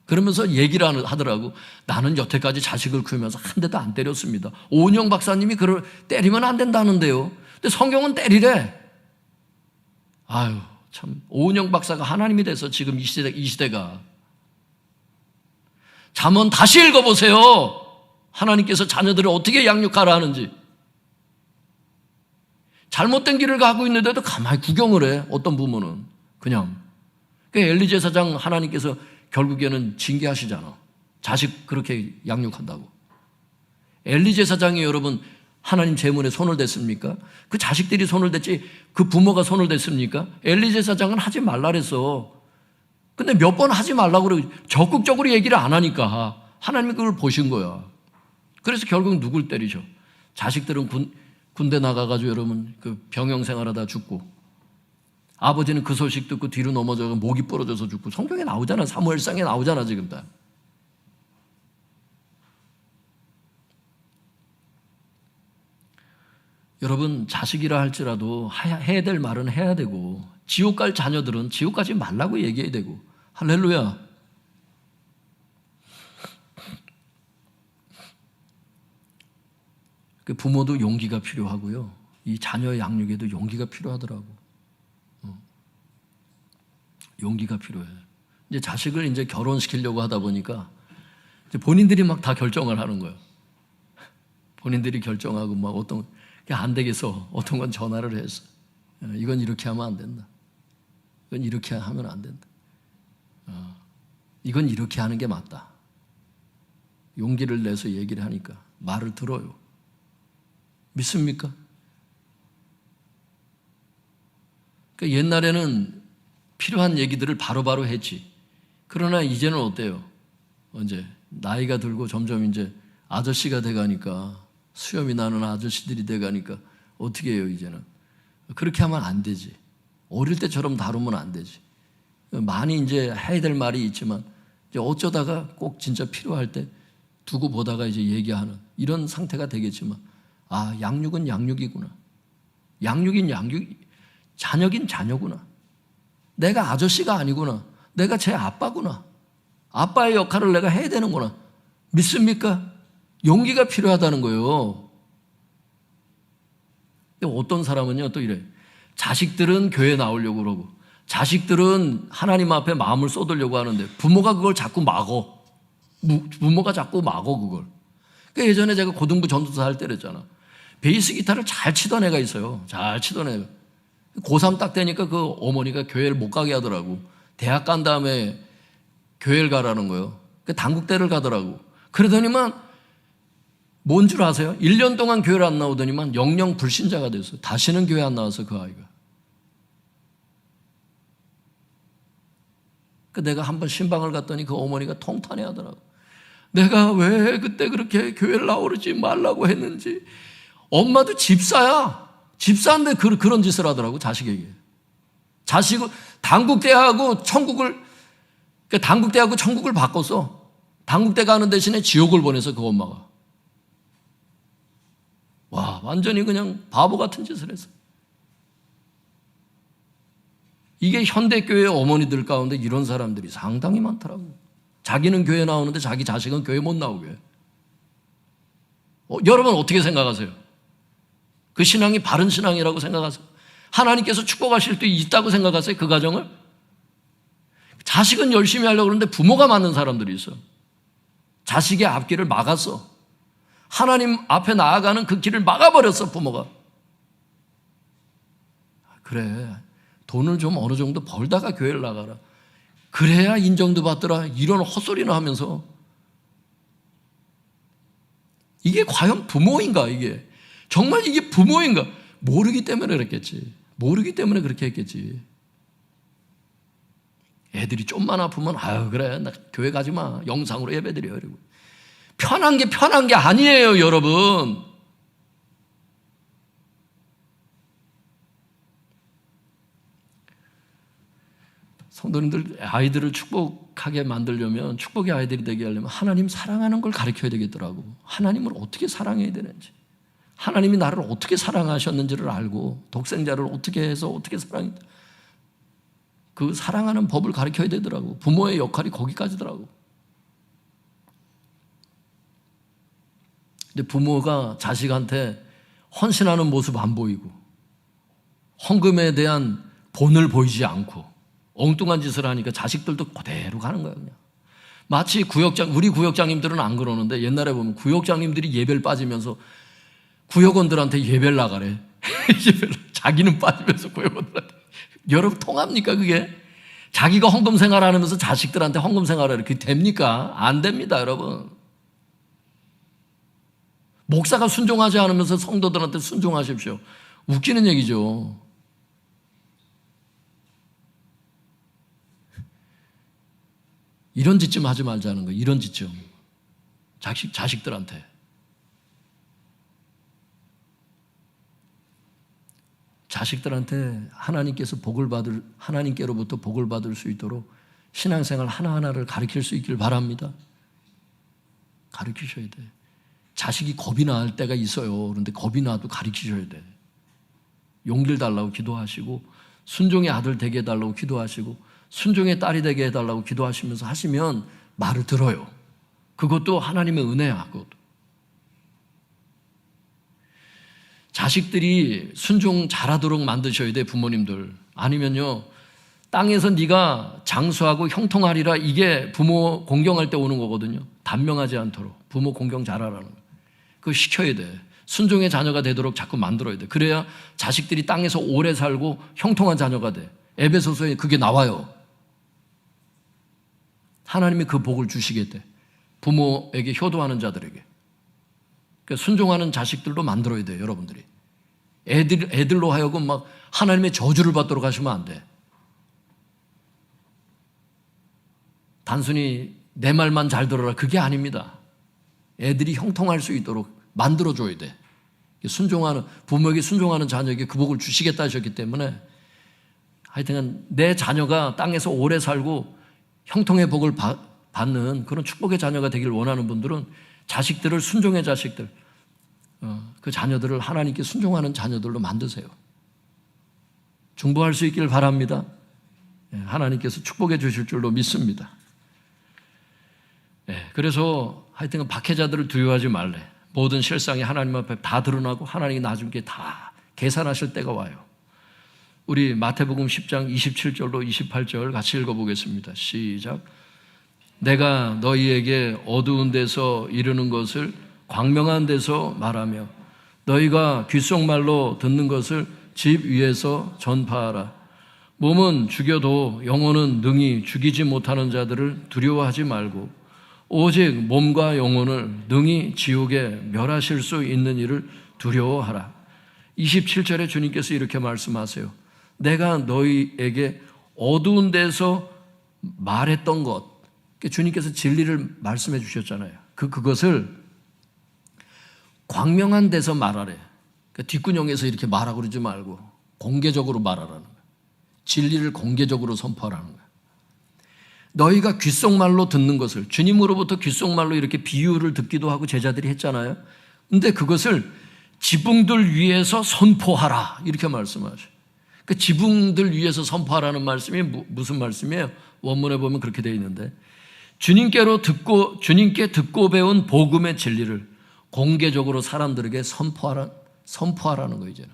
그러면서 얘기를 하더라고. 나는 여태까지 자식을 키우면서 한 대도 안 때렸습니다. 오은영 박사님이 그걸 때리면 안 된다는데요. 근데 성경은 때리래. 아유, 참. 오은영 박사가 하나님이 돼서 지금 이 시대가. 잠언 다시 읽어보세요. 하나님께서 자녀들을 어떻게 양육하라 하는지. 잘못된 길을 가고 있는데도 가만히 구경을 해. 어떤 부모는. 그냥. 그러니까 엘리 제사장 하나님께서 결국에는 징계하시잖아. 자식 그렇게 양육한다고. 엘리 제사장이 여러분 하나님 제문에 손을 댔습니까? 그 자식들이 손을 댔지 그 부모가 손을 댔습니까? 엘리 제사장은 하지 말라 그랬어. 근데 몇 번 하지 말라고 그러고 적극적으로 얘기를 안 하니까 하나님이 그걸 보신 거야. 그래서 결국 누굴 때리죠? 자식들은 군대 나가가지고 여러분 그 병영 생활하다 죽고, 아버지는 그 소식 듣고 뒤로 넘어져서 목이 부러져서 죽고. 성경에 나오잖아. 사무엘상에 나오잖아 지금 다. 여러분 자식이라 할지라도 해야 될 말은 해야 되고, 지옥 갈 자녀들은 지옥 가지 말라고 얘기해야 되고. 할렐루야. 그 부모도 용기가 필요하고요. 이 자녀 양육에도 용기가 필요하더라고. 용기가 필요해. 이제 자식을 이제 결혼시키려고 하다 보니까 이제 본인들이 막 다 결정을 하는 거예요. 본인들이 결정하고 막 어떤 게 안 되겠어. 어떤 건 전화를 해서 이건 이렇게 하면 안 된다. 이건 이렇게 하면 안 된다. 이건 이렇게 하는 게 맞다. 용기를 내서 얘기를 하니까 말을 들어요. 믿습니까? 그러니까 옛날에는 필요한 얘기들을 바로바로 했지. 그러나 이제는 어때요? 이제 나이가 들고 점점 이제 아저씨가 돼가니까, 수염이 나는 아저씨들이 돼가니까 어떻게 해요 이제는? 그렇게 하면 안 되지. 어릴 때처럼 다루면 안 되지. 많이 이제 해야 될 말이 있지만 이제 어쩌다가 꼭 진짜 필요할 때 두고 보다가 이제 얘기하는 이런 상태가 되겠지만, 아, 양육은 양육이구나. 양육인 양육, 자녀긴 자녀구나. 내가 아저씨가 아니구나. 내가 제 아빠구나. 아빠의 역할을 내가 해야 되는구나. 믿습니까? 용기가 필요하다는 거예요. 어떤 사람은요 또 이래. 자식들은 교회 나오려고 그러고, 자식들은 하나님 앞에 마음을 쏟으려고 하는데 부모가 그걸 자꾸 막어. 부모가 자꾸 막어 그걸. 그러니까 예전에 제가 고등부 전도사 할 때 그랬잖아. 베이스 기타를 잘 치던 애가 있어요. 잘 치던 애가. 고3 딱 되니까 그 어머니가 교회를 못 가게 하더라고. 대학 간 다음에 교회를 가라는 거예요. 그 단국대를 가더라고. 그러더니만 뭔 줄 아세요? 1년 동안 교회를 안 나오더니만 영영 불신자가 됐어요. 다시는 교회 안 나와서 그 아이가. 그 내가 한번 신방을 갔더니 그 어머니가 통탄해 하더라고. 내가 왜 그때 그렇게 교회를 나오지 말라고 했는지. 엄마도 집사야. 집사인데 그런 짓을 하더라고, 자식에게. 자식을, 단국대하고 천국을, 그러니까 단국대하고 천국을 바꿨어. 단국대 가는 대신에 지옥을 보내서 그 엄마가. 와, 완전히 그냥 바보 같은 짓을 했어. 이게 현대교회 어머니들 가운데 이런 사람들이 상당히 많더라고. 자기는 교회 나오는데 자기 자식은 교회 못 나오게 해. 여러분 어떻게 생각하세요? 그 신앙이 바른 신앙이라고 생각하세요? 하나님께서 축복하실 수 있다고 생각하세요? 그 가정을? 자식은 열심히 하려고 그러는데 부모가 맞는 사람들이 있어. 자식의 앞길을 막았어. 하나님 앞에 나아가는 그 길을 막아버렸어, 부모가. 그래, 돈을 좀 어느 정도 벌다가 교회를 나가라. 그래야 인정도 받더라. 이런 헛소리나 하면서. 이게 과연 부모인가, 이게? 정말 이게 부모인가? 모르기 때문에 그랬겠지. 모르기 때문에 그렇게 했겠지. 애들이 좀만 아프면 아유 그래 나 교회 가지 마. 영상으로 예배드려. 이러고. 편한 게 아니에요, 여러분. 성도님들 아이들을 축복하게 만들려면 축복의 아이들이 되게 하려면 하나님 사랑하는 걸 가르쳐야 되겠더라고. 하나님을 어떻게 사랑해야 되는지, 하나님이 나를 어떻게 사랑하셨는지를 알고 독생자를 어떻게 해서 어떻게 사랑해, 그 사랑하는 법을 가르쳐야 되더라고. 부모의 역할이 거기까지더라고. 근데 부모가 자식한테 헌신하는 모습 안 보이고 헌금에 대한 본을 보이지 않고 엉뚱한 짓을 하니까 자식들도 그대로 가는 거야. 그냥 마치 우리 구역장님들은 안 그러는데 옛날에 보면 구역장님들이 예배를 빠지면서 구역원들한테 예배를 나가래. 자기는 빠지면서 구역원들한테. 여러분 통합니까 그게? 자기가 헌금 생활하면서 자식들한테 헌금 생활하래. 그게 됩니까? 안 됩니다, 여러분. 목사가 순종하지 않으면서 성도들한테 순종하십시오. 웃기는 얘기죠. 이런 짓 좀 하지 말자는 거예요. 이런 짓 좀. 자식들한테. 자식들한테 하나님께로부터 복을 받을 수 있도록 신앙생활 하나하나를 가르칠 수 있길 바랍니다. 가르치셔야 돼. 자식이 겁이 날 때가 있어요. 그런데 겁이 나도 가르치셔야 돼. 용기를 달라고 기도하시고 순종의 아들 되게 해달라고 기도하시고 순종의 딸이 되게 해달라고 기도하시면서 하시면 말을 들어요. 그것도 하나님의 은혜야. 그것도. 자식들이 순종 잘하도록 만드셔야 돼, 부모님들. 아니면요, 땅에서 네가 장수하고 형통하리라, 이게 부모 공경할 때 오는 거거든요. 단명하지 않도록 부모 공경 잘하라는 거. 그거 시켜야 돼. 순종의 자녀가 되도록 자꾸 만들어야 돼. 그래야 자식들이 땅에서 오래 살고 형통한 자녀가 돼. 에베소서에 그게 나와요. 하나님이 그 복을 주시겠대. 부모에게 효도하는 자들에게. 그러니까 순종하는 자식들도 만들어야 돼요, 여러분들이. 애들로 하여금 막 하나님의 저주를 받도록 하시면 안 돼. 단순히 내 말만 잘 들어라, 그게 아닙니다. 애들이 형통할 수 있도록 만들어줘야 돼. 부모에게 순종하는 자녀에게 그 복을 주시겠다 하셨기 때문에 하여튼 내 자녀가 땅에서 오래 살고 형통의 복을 받는 그런 축복의 자녀가 되길 원하는 분들은 자식들을 순종의 자식들, 그 자녀들을 하나님께 순종하는 자녀들로 만드세요. 중보할 수 있기를 바랍니다. 하나님께서 축복해 주실 줄로 믿습니다. 그래서 하여튼 박해자들을 두려워하지 말래. 모든 실상이 하나님 앞에 다 드러나고 하나님이 나중에 다 계산하실 때가 와요. 우리 마태복음 10장 27절로 28절 같이 읽어보겠습니다. 시작. 내가 너희에게 어두운 데서 이르는 것을 광명한 데서 말하며 너희가 귓속말로 듣는 것을 집 위에서 전파하라. 몸은 죽여도 영혼은 능히 죽이지 못하는 자들을 두려워하지 말고 오직 몸과 영혼을 능히 지옥에 멸하실 수 있는 이를 두려워하라. 27절에 주님께서 이렇게 말씀하세요. 내가 너희에게 어두운 데서 말했던 것, 주님께서 진리를 말씀해 주셨잖아요. 그것을 광명한 데서 말하래. 뒷구녕에서 이렇게 말하고 그러지 말고 공개적으로 말하라는 거예요. 진리를 공개적으로 선포하라는 거예요. 너희가 귓속말로 듣는 것을, 주님으로부터 귓속말로 이렇게 비유를 듣기도 하고 제자들이 했잖아요. 근데 그것을 지붕들 위에서 선포하라 이렇게 말씀하셔요. 그 지붕들 위에서 선포하라는 말씀이 무슨 말씀이에요? 원문에 보면 그렇게 되어 있는데 주님께 듣고 배운 복음의 진리를 공개적으로 사람들에게 선포하라는 거예요. 이제는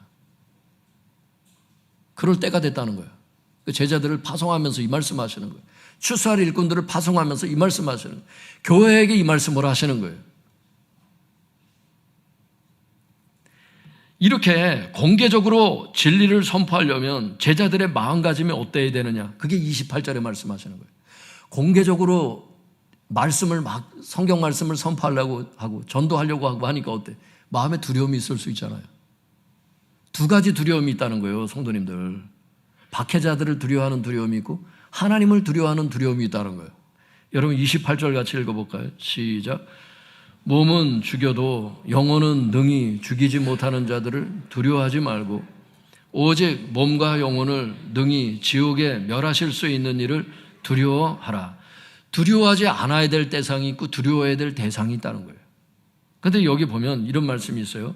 그럴 때가 됐다는 거예요. 제자들을 파송하면서 이 말씀하시는 거예요. 추수할 일꾼들을 파송하면서 이 말씀하시는 거예요. 교회에게 이 말씀을 하시는 거예요. 이렇게 공개적으로 진리를 선포하려면 제자들의 마음가짐이 어때야 되느냐? 그게 28절에 말씀하시는 거예요. 공개적으로 성경 말씀을 선포하려고 하고 전도하려고 하고 하니까 어때? 마음에 두려움이 있을 수 있잖아요. 두 가지 두려움이 있다는 거예요, 성도님들. 박해자들을 두려워하는 두려움이 있고 하나님을 두려워하는 두려움이 있다는 거예요. 여러분 28절 같이 읽어볼까요? 시작. 몸은 죽여도 영혼은 능히 죽이지 못하는 자들을 두려워하지 말고 오직 몸과 영혼을 능히 지옥에 멸하실 수 있는 이를 두려워하라. 두려워하지 않아야 될 대상이 있고 두려워해야 될 대상이 있다는 거예요. 그런데 여기 보면 이런 말씀이 있어요.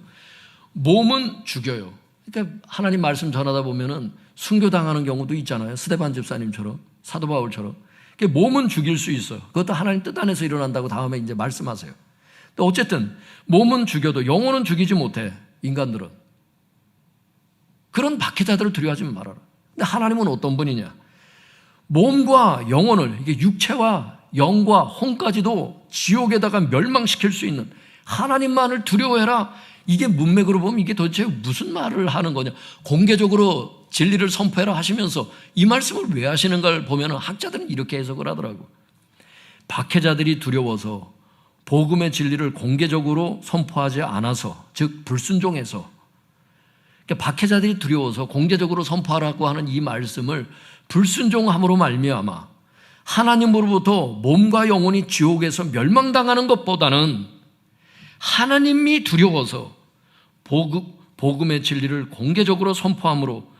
몸은 죽여요. 그러니까 하나님 말씀 전하다 보면은 순교당하는 경우도 있잖아요. 스데반 집사님처럼, 사도 바울처럼. 그러니까 몸은 죽일 수 있어요. 그것도 하나님 뜻 안에서 일어난다고 다음에 이제 말씀하세요. 또 어쨌든 몸은 죽여도 영혼은 죽이지 못해. 인간들은. 그런 박해자들을 두려워하지 말아라. 근데 하나님은 어떤 분이냐? 몸과 영혼을, 이게 육체와 영과 혼까지도 지옥에다가 멸망시킬 수 있는 하나님만을 두려워해라. 이게 문맥으로 보면 이게 도대체 무슨 말을 하는 거냐? 공개적으로 진리를 선포해라 하시면서 이 말씀을 왜 하시는가를 보면 학자들은 이렇게 해석을 하더라고. 박해자들이 두려워서 복음의 진리를 공개적으로 선포하지 않아서, 즉 불순종해서, 그러니까 박해자들이 두려워서 공개적으로 선포하라고 하는 이 말씀을 불순종함으로 말미암아 하나님으로부터 몸과 영혼이 지옥에서 멸망당하는 것보다는 하나님이 두려워서 복음의 진리를 공개적으로 선포함으로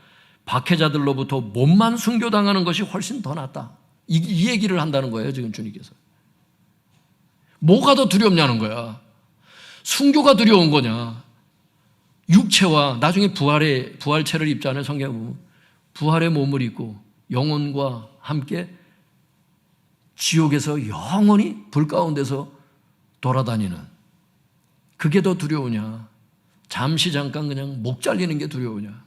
박해자들로부터 몸만 순교당하는 것이 훨씬 더 낫다. 이 얘기를 한다는 거예요, 지금 주님께서. 뭐가 더 두렵냐는 거야. 순교가 두려운 거냐? 육체와 나중에 부활체를 입잖아요. 성경에 보면 부활의 몸을 입고 영혼과 함께 지옥에서 영원히 불 가운데서 돌아다니는, 그게 더 두려우냐? 잠시 잠깐 그냥 목 잘리는 게 두려우냐?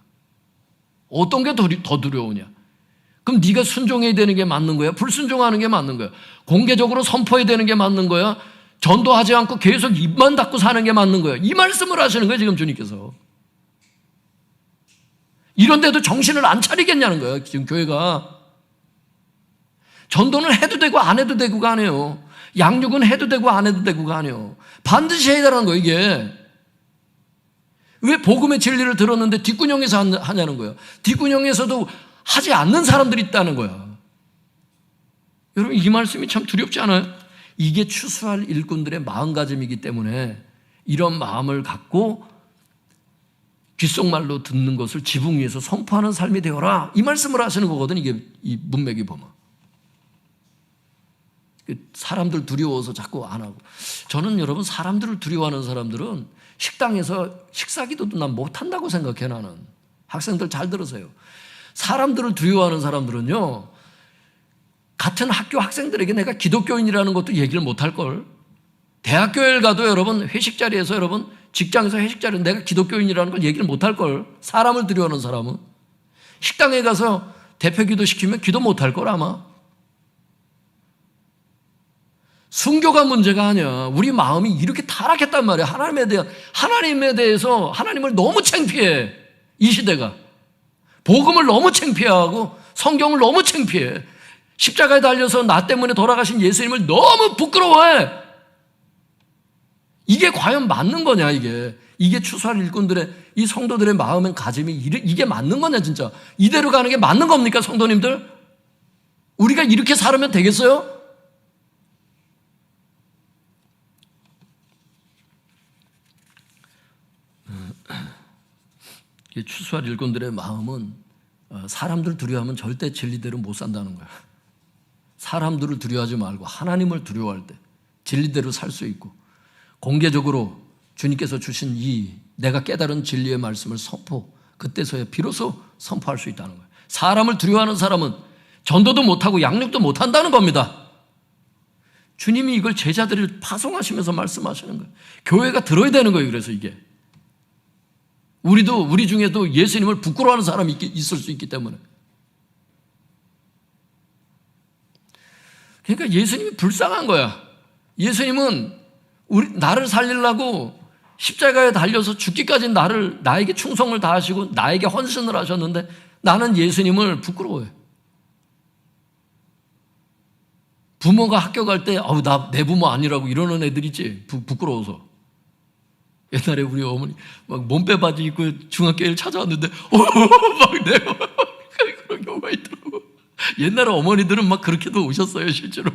어떤 게 더 두려우냐? 그럼 네가 순종해야 되는 게 맞는 거야? 불순종하는 게 맞는 거야? 공개적으로 선포해야 되는 게 맞는 거야? 전도하지 않고 계속 입만 닫고 사는 게 맞는 거야? 이 말씀을 하시는 거예요, 지금 주님께서. 이런데도 정신을 안 차리겠냐는 거예요, 지금 교회가. 전도는 해도 되고 안 해도 되고가 아니에요. 양육은 해도 되고 안 해도 되고가 아니에요. 반드시 해야 되는 거예요, 이게. 왜 복음의 진리를 들었는데 뒷구녕에서 하냐는 거예요. 뒷구녕에서도 하지 않는 사람들이 있다는 거야. 여러분, 이 말씀이 참 두렵지 않아요? 이게 추수할 일꾼들의 마음가짐이기 때문에 이런 마음을 갖고 귓속말로 듣는 것을 지붕 위에서 선포하는 삶이 되어라, 이 말씀을 하시는 거거든. 이게 이 문맥이 보면 사람들 두려워서 자꾸 안 하고. 저는 여러분, 사람들을 두려워하는 사람들은 식당에서 식사기도도 난 못한다고 생각해. 나는 학생들 잘 들으세요. 사람들을 두려워하는 사람들은요, 같은 학교 학생들에게 내가 기독교인이라는 것도 얘기를 못할걸. 대학교에 가도 여러분, 회식 자리에서 여러분, 직장에서 회식 자리에서 내가 기독교인이라는 걸 얘기를 못할걸. 사람을 두려워하는 사람은. 식당에 가서 대표 기도 시키면 기도 못할걸 아마. 순교가 문제가 아니야. 우리 마음이 이렇게 타락했단 말이야. 하나님에 대해서 하나님을 너무 창피해. 이 시대가. 복음을 너무 창피하고 성경을 너무 창피해. 십자가에 달려서 나 때문에 돌아가신 예수님을 너무 부끄러워해. 이게 과연 맞는 거냐, 이게. 이게 추수할 일꾼들의, 이 성도들의 마음의 가짐이 이게 맞는 거냐, 진짜. 이대로 가는 게 맞는 겁니까, 성도님들? 우리가 이렇게 살면 되겠어요? 추수할 일꾼들의 마음은 사람들 두려워하면 절대 진리대로 못 산다는 거야. 사람들을 두려워하지 말고 하나님을 두려워할 때 진리대로 살 수 있고, 공개적으로 주님께서 주신 이 내가 깨달은 진리의 말씀을 그때서야 비로소 선포할 수 있다는 거예요. 사람을 두려워하는 사람은 전도도 못하고 양육도 못한다는 겁니다. 주님이 이걸 제자들을 파송하시면서 말씀하시는 거예요. 교회가 들어야 되는 거예요. 그래서 이게 우리 중에도 예수님을 부끄러워하는 사람이 있을 수 있기 때문에. 그러니까 예수님이 불쌍한 거야. 예수님은 나를 살리려고 십자가에 달려서 죽기까지 나에게 충성을 다하시고 나에게 헌신을 하셨는데 나는 예수님을 부끄러워해. 부모가 학교 갈 때 나 내 부모 아니라고 이러는 애들 있지. 부끄러워서. 옛날에 우리 어머니 막 몸빼 바지 입고 중학교에 찾아왔는데 막 내가 그런 경우가 있더라고. 옛날에 어머니들은 막 그렇게도 오셨어요, 실제로.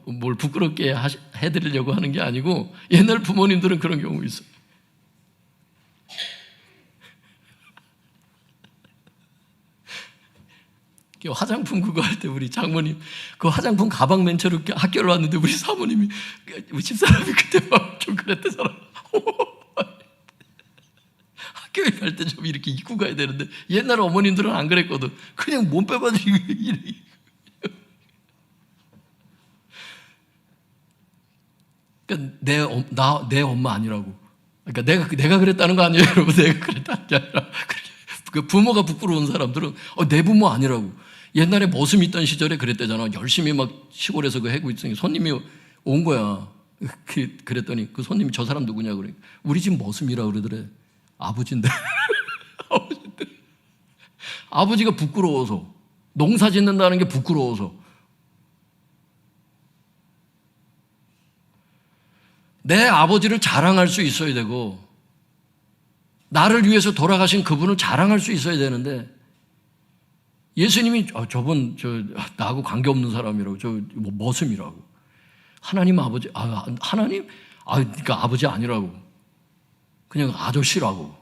뭘 부끄럽게 해드리려고 하는 게 아니고, 옛날 부모님들은 그런 경우 있어요. 화장품 그거 할 때 우리 장모님 그 화장품 가방 맨 처로 학교를 왔는데 우리 사모님이, 우리 집사람이 그때 막 좀 그랬대잖아. 학교에 갈 때 좀 이렇게 입고 가야 되는데, 옛날 어머님들은 안 그랬거든. 그냥 몸 빼가지고 이렇게. 그러니까 내 엄마 아니라고. 그러니까 내가 그랬다는 거 아니에요, 여러분. 내가 그랬다는 게 아니라, 그 부모가 부끄러운 사람들은 내 부모 아니라고. 옛날에 머슴 있던 시절에 그랬대잖아. 열심히 막 시골에서 그 해고 있으니 손님이 온 거야. 그랬더니 그 손님이 저 사람 누구냐 그래. 우리 집 머슴이라 그러더래. 아버지인데. 아버지인데. 아버지가 부끄러워서, 농사 짓는다는 게 부끄러워서. 내 아버지를 자랑할 수 있어야 되고, 나를 위해서 돌아가신 그분을 자랑할 수 있어야 되는데, 예수님이 저분 나하고 관계없는 사람이라고, 뭐 머슴이라고. 하나님 아버지, 하나님? 그러니까 아버지 아니라고. 그냥 아저씨라고.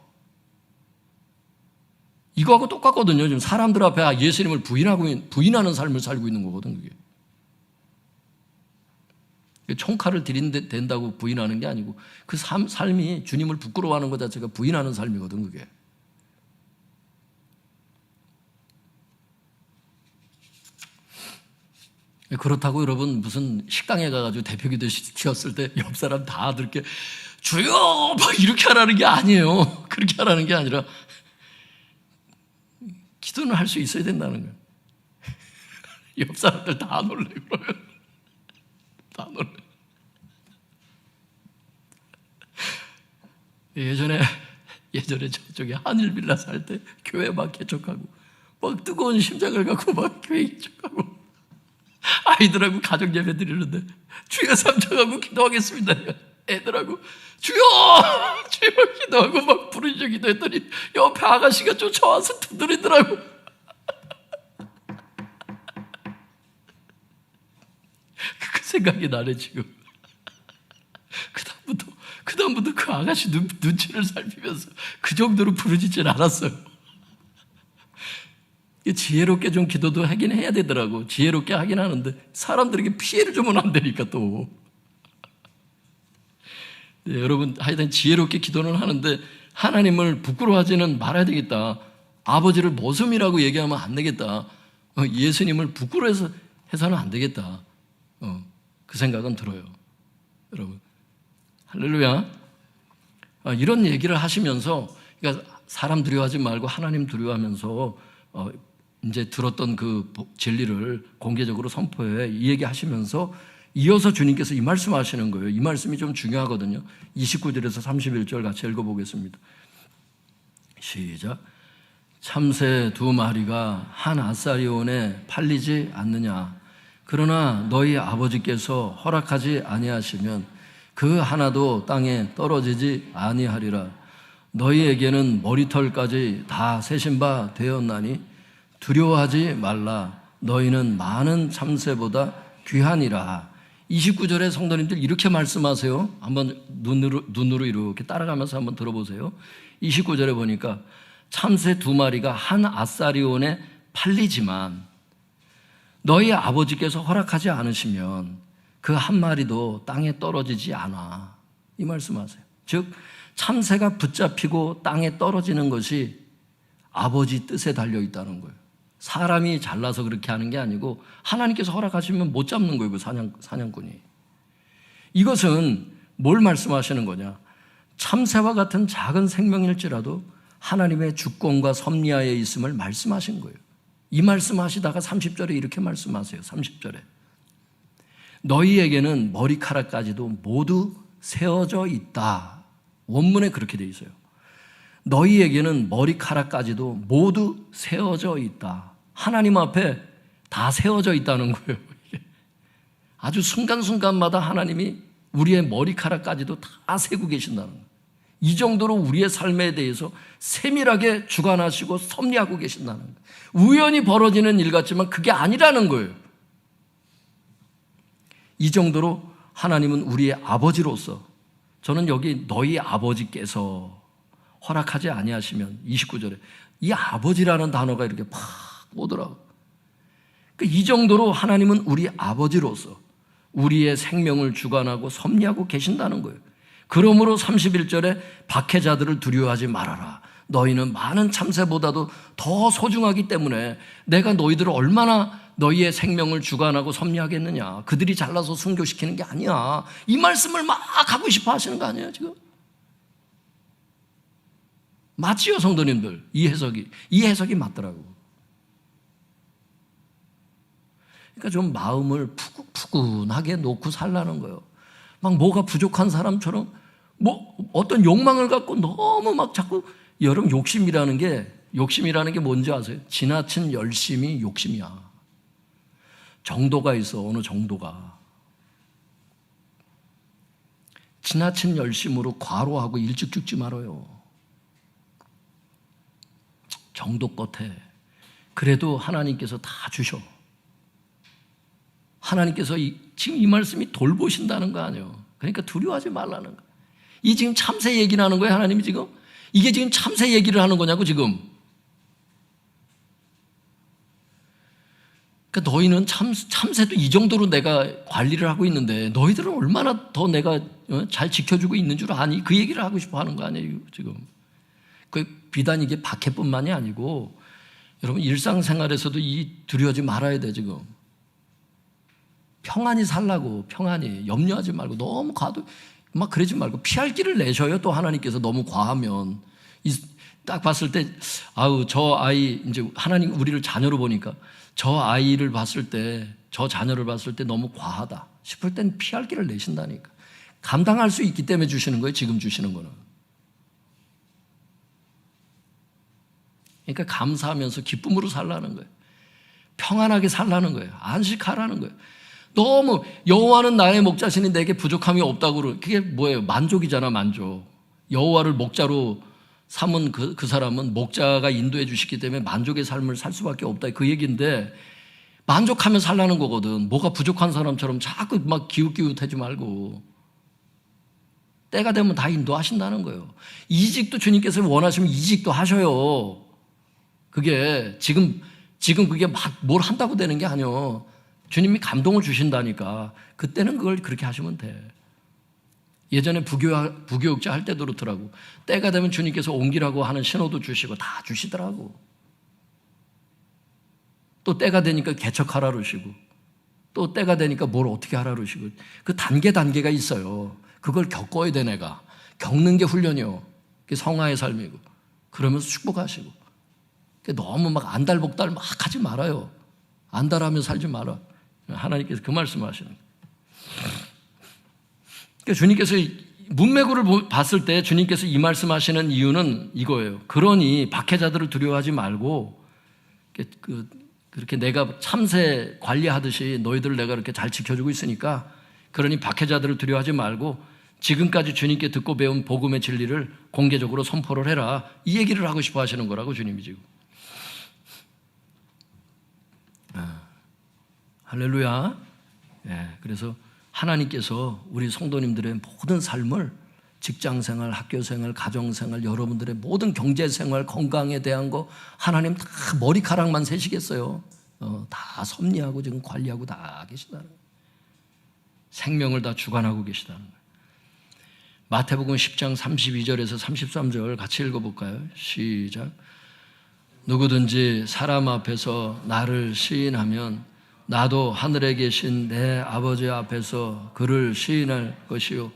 이거하고 똑같거든요. 지금 사람들 앞에 예수님을 부인하는 삶을 살고 있는 거거든, 그게. 총칼을 들인다고 부인하는 게 아니고, 그 삶이 주님을 부끄러워하는 것 자체가 부인하는 삶이거든, 그게. 그렇다고 여러분 무슨 식당에 가가지고 대표기도 시켰을 때 옆 사람 다 그렇게 주여 막 이렇게 하라는 게 아니에요. 그렇게 하라는 게 아니라 기도는 할 수 있어야 된다는 거예요. 옆 사람들 다 놀래 그러면. 다 놀래. 예전에 저쪽에 한일빌라 살 때 교회 막 개척하고 막 뜨거운 심장을 갖고 막 교회 개척하고 아이들하고 가족 예배 드리는데 주여 삼창하고 기도하겠습니다. 애들하고 주여 주여 기도하고 막 부르짖어 기도했더니 옆에 아가씨가 쫓아와서 두드리더라고. 그 생각이 나네 지금. 그다음부터 그 아가씨 눈치를 살피면서 그 정도로 부르짖진 않았어요. 지혜롭게 좀 기도도 하긴 해야 되더라고. 지혜롭게 하긴 하는데 사람들에게 피해를 주면 안 되니까 또. 네, 여러분 하여튼 지혜롭게 기도는 하는데 하나님을 부끄러워하지는 말아야 되겠다. 아버지를 모슴이라고 얘기하면 안 되겠다. 예수님을 부끄러워해서는 안 되겠다. 그 생각은 들어요. 여러분 할렐루야. 이런 얘기를 하시면서, 그러니까 사람 두려워하지 말고 하나님 두려워하면서 이제 들었던 그 진리를 공개적으로 선포해 이 얘기 하시면서 이어서 주님께서 이 말씀 하시는 거예요. 이 말씀이 좀 중요하거든요. 29절에서 31절 같이 읽어보겠습니다. 시작. 참새 2마리가 한 아사리온에 팔리지 않느냐. 그러나 너희 아버지께서 허락하지 아니하시면 그 하나도 땅에 떨어지지 아니하리라. 너희에게는 머리털까지 다 세신 바 되었나니 두려워하지 말라. 너희는 많은 참새보다 귀하니라. 29절에 성도님들 이렇게 말씀하세요. 한번 눈으로 이렇게 따라가면서 한번 들어보세요. 29절에 보니까 참새 2마리가 한 아사리온에 팔리지만 너희 아버지께서 허락하지 않으시면 그 한 마리도 땅에 떨어지지 않아. 이 말씀하세요. 즉 참새가 붙잡히고 땅에 떨어지는 것이 아버지 뜻에 달려 있다는 거예요. 사람이 잘나서 그렇게 하는 게 아니고 하나님께서 허락하시면 못 잡는 거예요. 그 사냥꾼이. 이것은 뭘 말씀하시는 거냐. 참새와 같은 작은 생명일지라도 하나님의 주권과 섭리하에 있음을 말씀하신 거예요. 이 말씀하시다가 30절에 이렇게 말씀하세요. 30절에 너희에게는 머리카락까지도 모두 세워져 있다. 원문에 그렇게 돼 있어요. 너희에게는 머리카락까지도 모두 세워져 있다. 하나님 앞에 다 세워져 있다는 거예요. 아주 순간순간마다 하나님이 우리의 머리카락까지도 다 세고 계신다는 거예요. 이 정도로 우리의 삶에 대해서 세밀하게 주관하시고 섭리하고 계신다는 거예요. 우연히 벌어지는 일 같지만 그게 아니라는 거예요. 이 정도로 하나님은 우리의 아버지로서, 저는 여기 너희 아버지께서 허락하지 아니하시면 29절에 이 아버지라는 단어가 이렇게 팍 오더라고요. 이 정도로 하나님은 우리 아버지로서 우리의 생명을 주관하고 섭리하고 계신다는 거예요. 그러므로 31절에 박해자들을 두려워하지 말아라. 너희는 많은 참새보다도 더 소중하기 때문에 내가 너희들을 얼마나 너희의 생명을 주관하고 섭리하겠느냐. 그들이 잘나서 순교시키는 게 아니야. 이 말씀을 막 하고 싶어 하시는 거 아니에요 지금? 맞지요 성도님들? 이 해석이 맞더라고. 그러니까 좀 마음을 푸근하게 놓고 살라는 거예요. 막 뭐가 부족한 사람처럼 뭐 어떤 욕망을 갖고 너무 막 자꾸, 여러분 욕심이라는 게 뭔지 아세요? 지나친 열심이 욕심이야. 정도가 있어. 어느 정도가. 지나친 열심으로 과로하고 일찍 죽지 말아요. 정도 끝에 그래도 하나님께서 다 주셔. 하나님께서 지금 이 말씀이 돌보신다는 거 아니에요. 그러니까 두려워하지 말라는 거. 이 지금 참새 얘기를 하는 거예요 하나님이 지금? 이게 지금 참새 얘기를 하는 거냐고 지금. 그러니까 너희는 참새도 이 정도로 내가 관리를 하고 있는데 너희들은 얼마나 더 내가 잘 지켜주고 있는 줄 아니? 그 얘기를 하고 싶어 하는 거 아니에요 지금. 그 비단 이게 박해뿐만이 아니고 여러분 일상생활에서도 이 두려워하지 말아야 돼 지금. 평안히 살라고. 평안히 염려하지 말고 너무 막 그러지 말고 피할 길을 내셔요. 또 하나님께서 너무 과하면 딱 봤을 때 저 아이 이제 하나님 우리를 자녀로 보니까 저 아이를 봤을 때, 저 자녀를 봤을 때 너무 과하다 싶을 땐 피할 길을 내신다니까. 감당할 수 있기 때문에 주시는 거예요 지금 주시는 거는. 그러니까 감사하면서 기쁨으로 살라는 거예요. 평안하게 살라는 거예요. 안식하라는 거예요. 너무 여호와는 나의 목자시니 내게 부족함이 없다고 그게 뭐예요? 만족이잖아 만족. 여호와를 목자로 삼은 그 사람은 목자가 인도해 주시기 때문에 만족의 삶을 살 수밖에 없다 그 얘기인데, 만족하며 살라는 거거든. 뭐가 부족한 사람처럼 자꾸 막 기웃기웃하지 말고 때가 되면 다 인도하신다는 거예요. 이직도 주님께서 원하시면 이직도 하셔요. 그게 지금 그게 막 뭘 한다고 되는 게 아니에요. 주님이 감동을 주신다니까 그때는 그걸 그렇게 하시면 돼. 예전에 부교육자 할 때도 그렇더라고. 때가 되면 주님께서 옮기라고 하는 신호도 주시고 다 주시더라고. 또 때가 되니까 개척하라 그러시고 또 때가 되니까 뭘 어떻게 하라 그러시고 그 단계가 있어요. 그걸 겪어야 돼. 내가 겪는 게 훈련이요. 그게 성화의 삶이고 그러면서 축복하시고. 너무 막 안달복달 막 하지 말아요. 안달하며 살지 마라. 하나님께서 그 말씀을 하시는 거예요. 그러니까 주님께서 문매구를 봤을 때 주님께서 이 말씀하시는 이유는 이거예요. 그러니 박해자들을 두려워하지 말고 그렇게 내가 참새 관리하듯이 너희들을 내가 이렇게 잘 지켜주고 있으니까 그러니 박해자들을 두려워하지 말고 지금까지 주님께 듣고 배운 복음의 진리를 공개적으로 선포를 해라. 이 얘기를 하고 싶어 하시는 거라고 주님이 지금. 할렐루야. 그래서 하나님께서 우리 성도님들의 모든 삶을 직장생활, 학교생활, 가정생활, 여러분들의 모든 경제생활, 건강에 대한 거 하나님 다 머리카락만 세시겠어요. 다 섭리하고 지금 관리하고 다 계시다는 거예요. 생명을 다 주관하고 계시다는 거예요. 마태복음 10장 32절에서 33절 같이 읽어볼까요? 시작. 누구든지 사람 앞에서 나를 시인하면 나도 하늘에 계신 내 아버지 앞에서 그를 시인할 것이요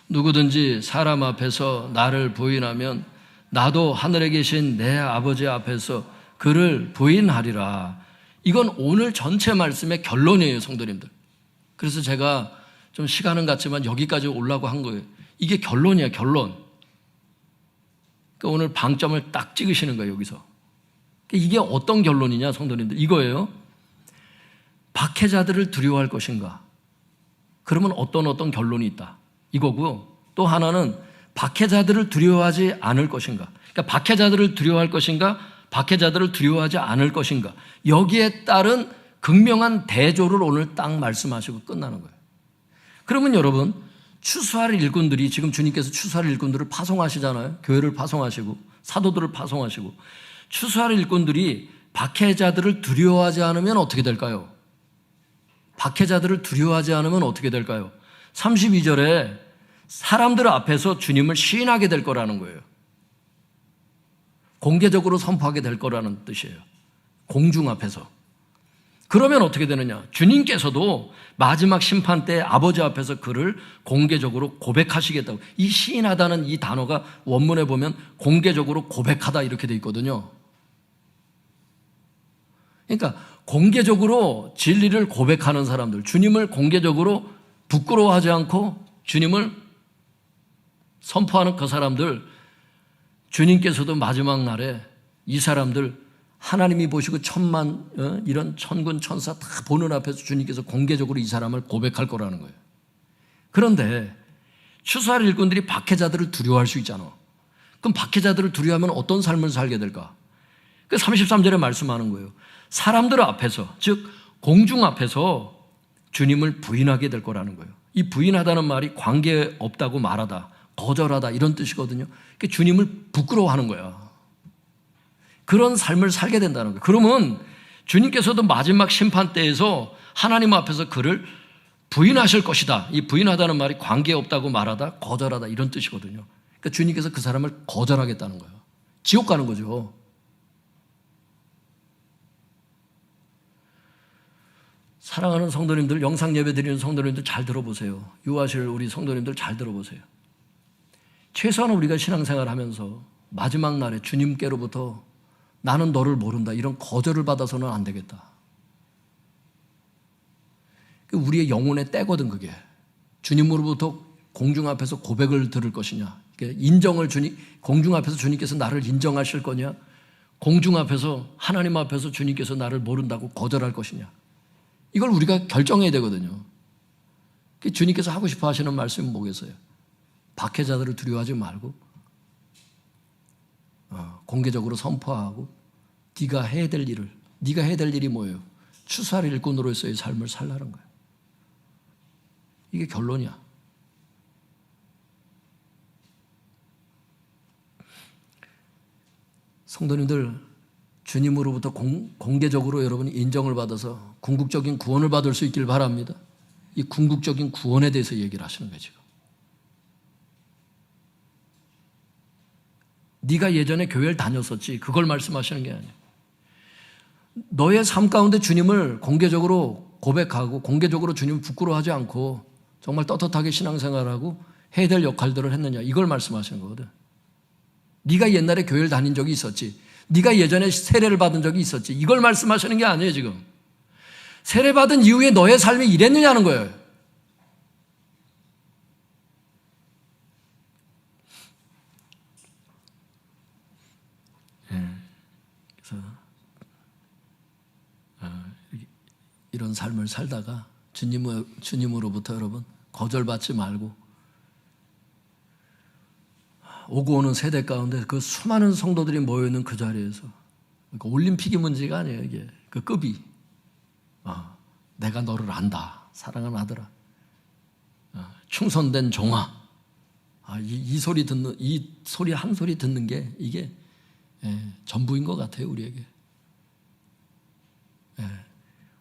누구든지 사람 앞에서 나를 부인하면 나도 하늘에 계신 내 아버지 앞에서 그를 부인하리라. 이건 오늘 전체 말씀의 결론이에요 성도님들. 그래서 제가 좀 시간은 같지만 여기까지 오려고 한 거예요. 이게 결론이야 결론. 그러니까 오늘 방점을 딱 찍으시는 거예요 여기서. 이게 어떤 결론이냐 성도님들, 이거예요. 박해자들을 두려워할 것인가? 그러면 어떤 결론이 있다 이거고요. 또 하나는 박해자들을 두려워하지 않을 것인가? 그러니까 박해자들을 두려워할 것인가? 박해자들을 두려워하지 않을 것인가? 여기에 따른 극명한 대조를 오늘 딱 말씀하시고 끝나는 거예요. 그러면 여러분, 추수할 일꾼들이 지금 주님께서 추수할 일꾼들을 파송하시잖아요. 교회를 파송하시고 사도들을 파송하시고, 추수할 일꾼들이 박해자들을 두려워하지 않으면 어떻게 될까요? 박해자들을 두려워하지 않으면 어떻게 될까요? 32절에 사람들 앞에서 주님을 시인하게 될 거라는 거예요. 공개적으로 선포하게 될 거라는 뜻이에요. 공중 앞에서. 그러면 어떻게 되느냐? 주님께서도 마지막 심판 때 아버지 앞에서 그를 공개적으로 고백하시겠다고. 이 시인하다는 이 단어가 원문에 보면 공개적으로 고백하다 이렇게 돼 있거든요. 그러니까 공개적으로 진리를 고백하는 사람들, 주님을 공개적으로 부끄러워하지 않고 주님을 선포하는 그 사람들, 주님께서도 마지막 날에 이 사람들 하나님이 보시고 천만 이런 천군 천사 다 보는 앞에서 주님께서 공개적으로 이 사람을 고백할 거라는 거예요. 그런데 추수할 일꾼들이 박해자들을 두려워할 수 있잖아. 그럼 박해자들을 두려워하면 어떤 삶을 살게 될까? 그 33절에 말씀하는 거예요. 사람들 앞에서, 즉 공중 앞에서 주님을 부인하게 될 거라는 거예요. 이 부인하다는 말이 관계 없다고 말하다, 거절하다 이런 뜻이거든요. 그러니까 주님을 부끄러워하는 거야. 그런 삶을 살게 된다는 거예요. 그러면 주님께서도 마지막 심판 때에서 하나님 앞에서 그를 부인하실 것이다. 이 부인하다는 말이 관계없다고 말하다, 거절하다 이런 뜻이거든요. 그러니까 주님께서 그 사람을 거절하겠다는 거예요. 지옥 가는 거죠. 사랑하는 성도님들, 영상 예배 드리는 성도님들 잘 들어보세요. 유아실 우리 성도님들 잘 들어보세요. 최소한 우리가 신앙생활 하면서 마지막 날에 주님께로부터 나는 너를 모른다 이런 거절을 받아서는 안 되겠다. 우리의 영혼의 때거든 그게. 주님으로부터 공중 앞에서 고백을 들을 것이냐, 인정을 공중 앞에서 주님께서 나를 인정하실 거냐, 공중 앞에서 하나님 앞에서 주님께서 나를 모른다고 거절할 것이냐, 이걸 우리가 결정해야 되거든요. 주님께서 하고 싶어 하시는 말씀은 뭐겠어요? 박해자들을 두려워하지 말고 공개적으로 선포하고 네가 해야 될 일이 뭐예요? 추수할 일꾼으로서의 삶을 살라는 거예요. 이게 결론이야. 성도님들, 주님으로부터 공개적으로 여러분이 인정을 받아서 궁극적인 구원을 받을 수 있길 바랍니다. 이 궁극적인 구원에 대해서 얘기를 하시는 거예요, 지금. 네가 예전에 교회를 다녔었지, 그걸 말씀하시는 게 아니에요. 너의 삶 가운데 주님을 공개적으로 고백하고 공개적으로 주님을 부끄러워하지 않고 정말 떳떳하게 신앙생활하고 해야 될 역할들을 했느냐, 이걸 말씀하시는 거거든. 네가 옛날에 교회를 다닌 적이 있었지, 네가 예전에 세례를 받은 적이 있었지, 이걸 말씀하시는 게 아니에요. 지금 세례받은 이후에 너의 삶이 이랬느냐는 거예요. 그래서 이런 삶을 살다가 주님으로부터 여러분 거절받지 말고, 오고 오는 세대 가운데 그 수많은 성도들이 모여있는 그 자리에서, 그러니까 올림픽이 문제가 아니에요. 이게 그 급이 내가 너를 안다, 사랑하는 아들아, 충성된 종아, 이 소리 한 소리 듣는 게 이게 전부인 것 같아요, 우리에게.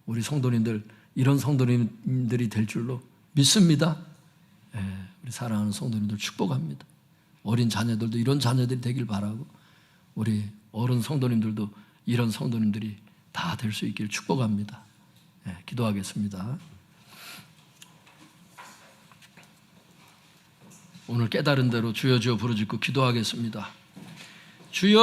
우리 성도님들, 이런 성도님들이 될 줄로 믿습니다. 우리 사랑하는 성도님들 축복합니다. 어린 자녀들도 이런 자녀들이 되길 바라고, 우리 어른 성도님들도 이런 성도님들이 다 될 수 있길 축복합니다. 기도하겠습니다. 오늘 깨달은 대로 주여 주여 부르짖고 기도하겠습니다. 주여.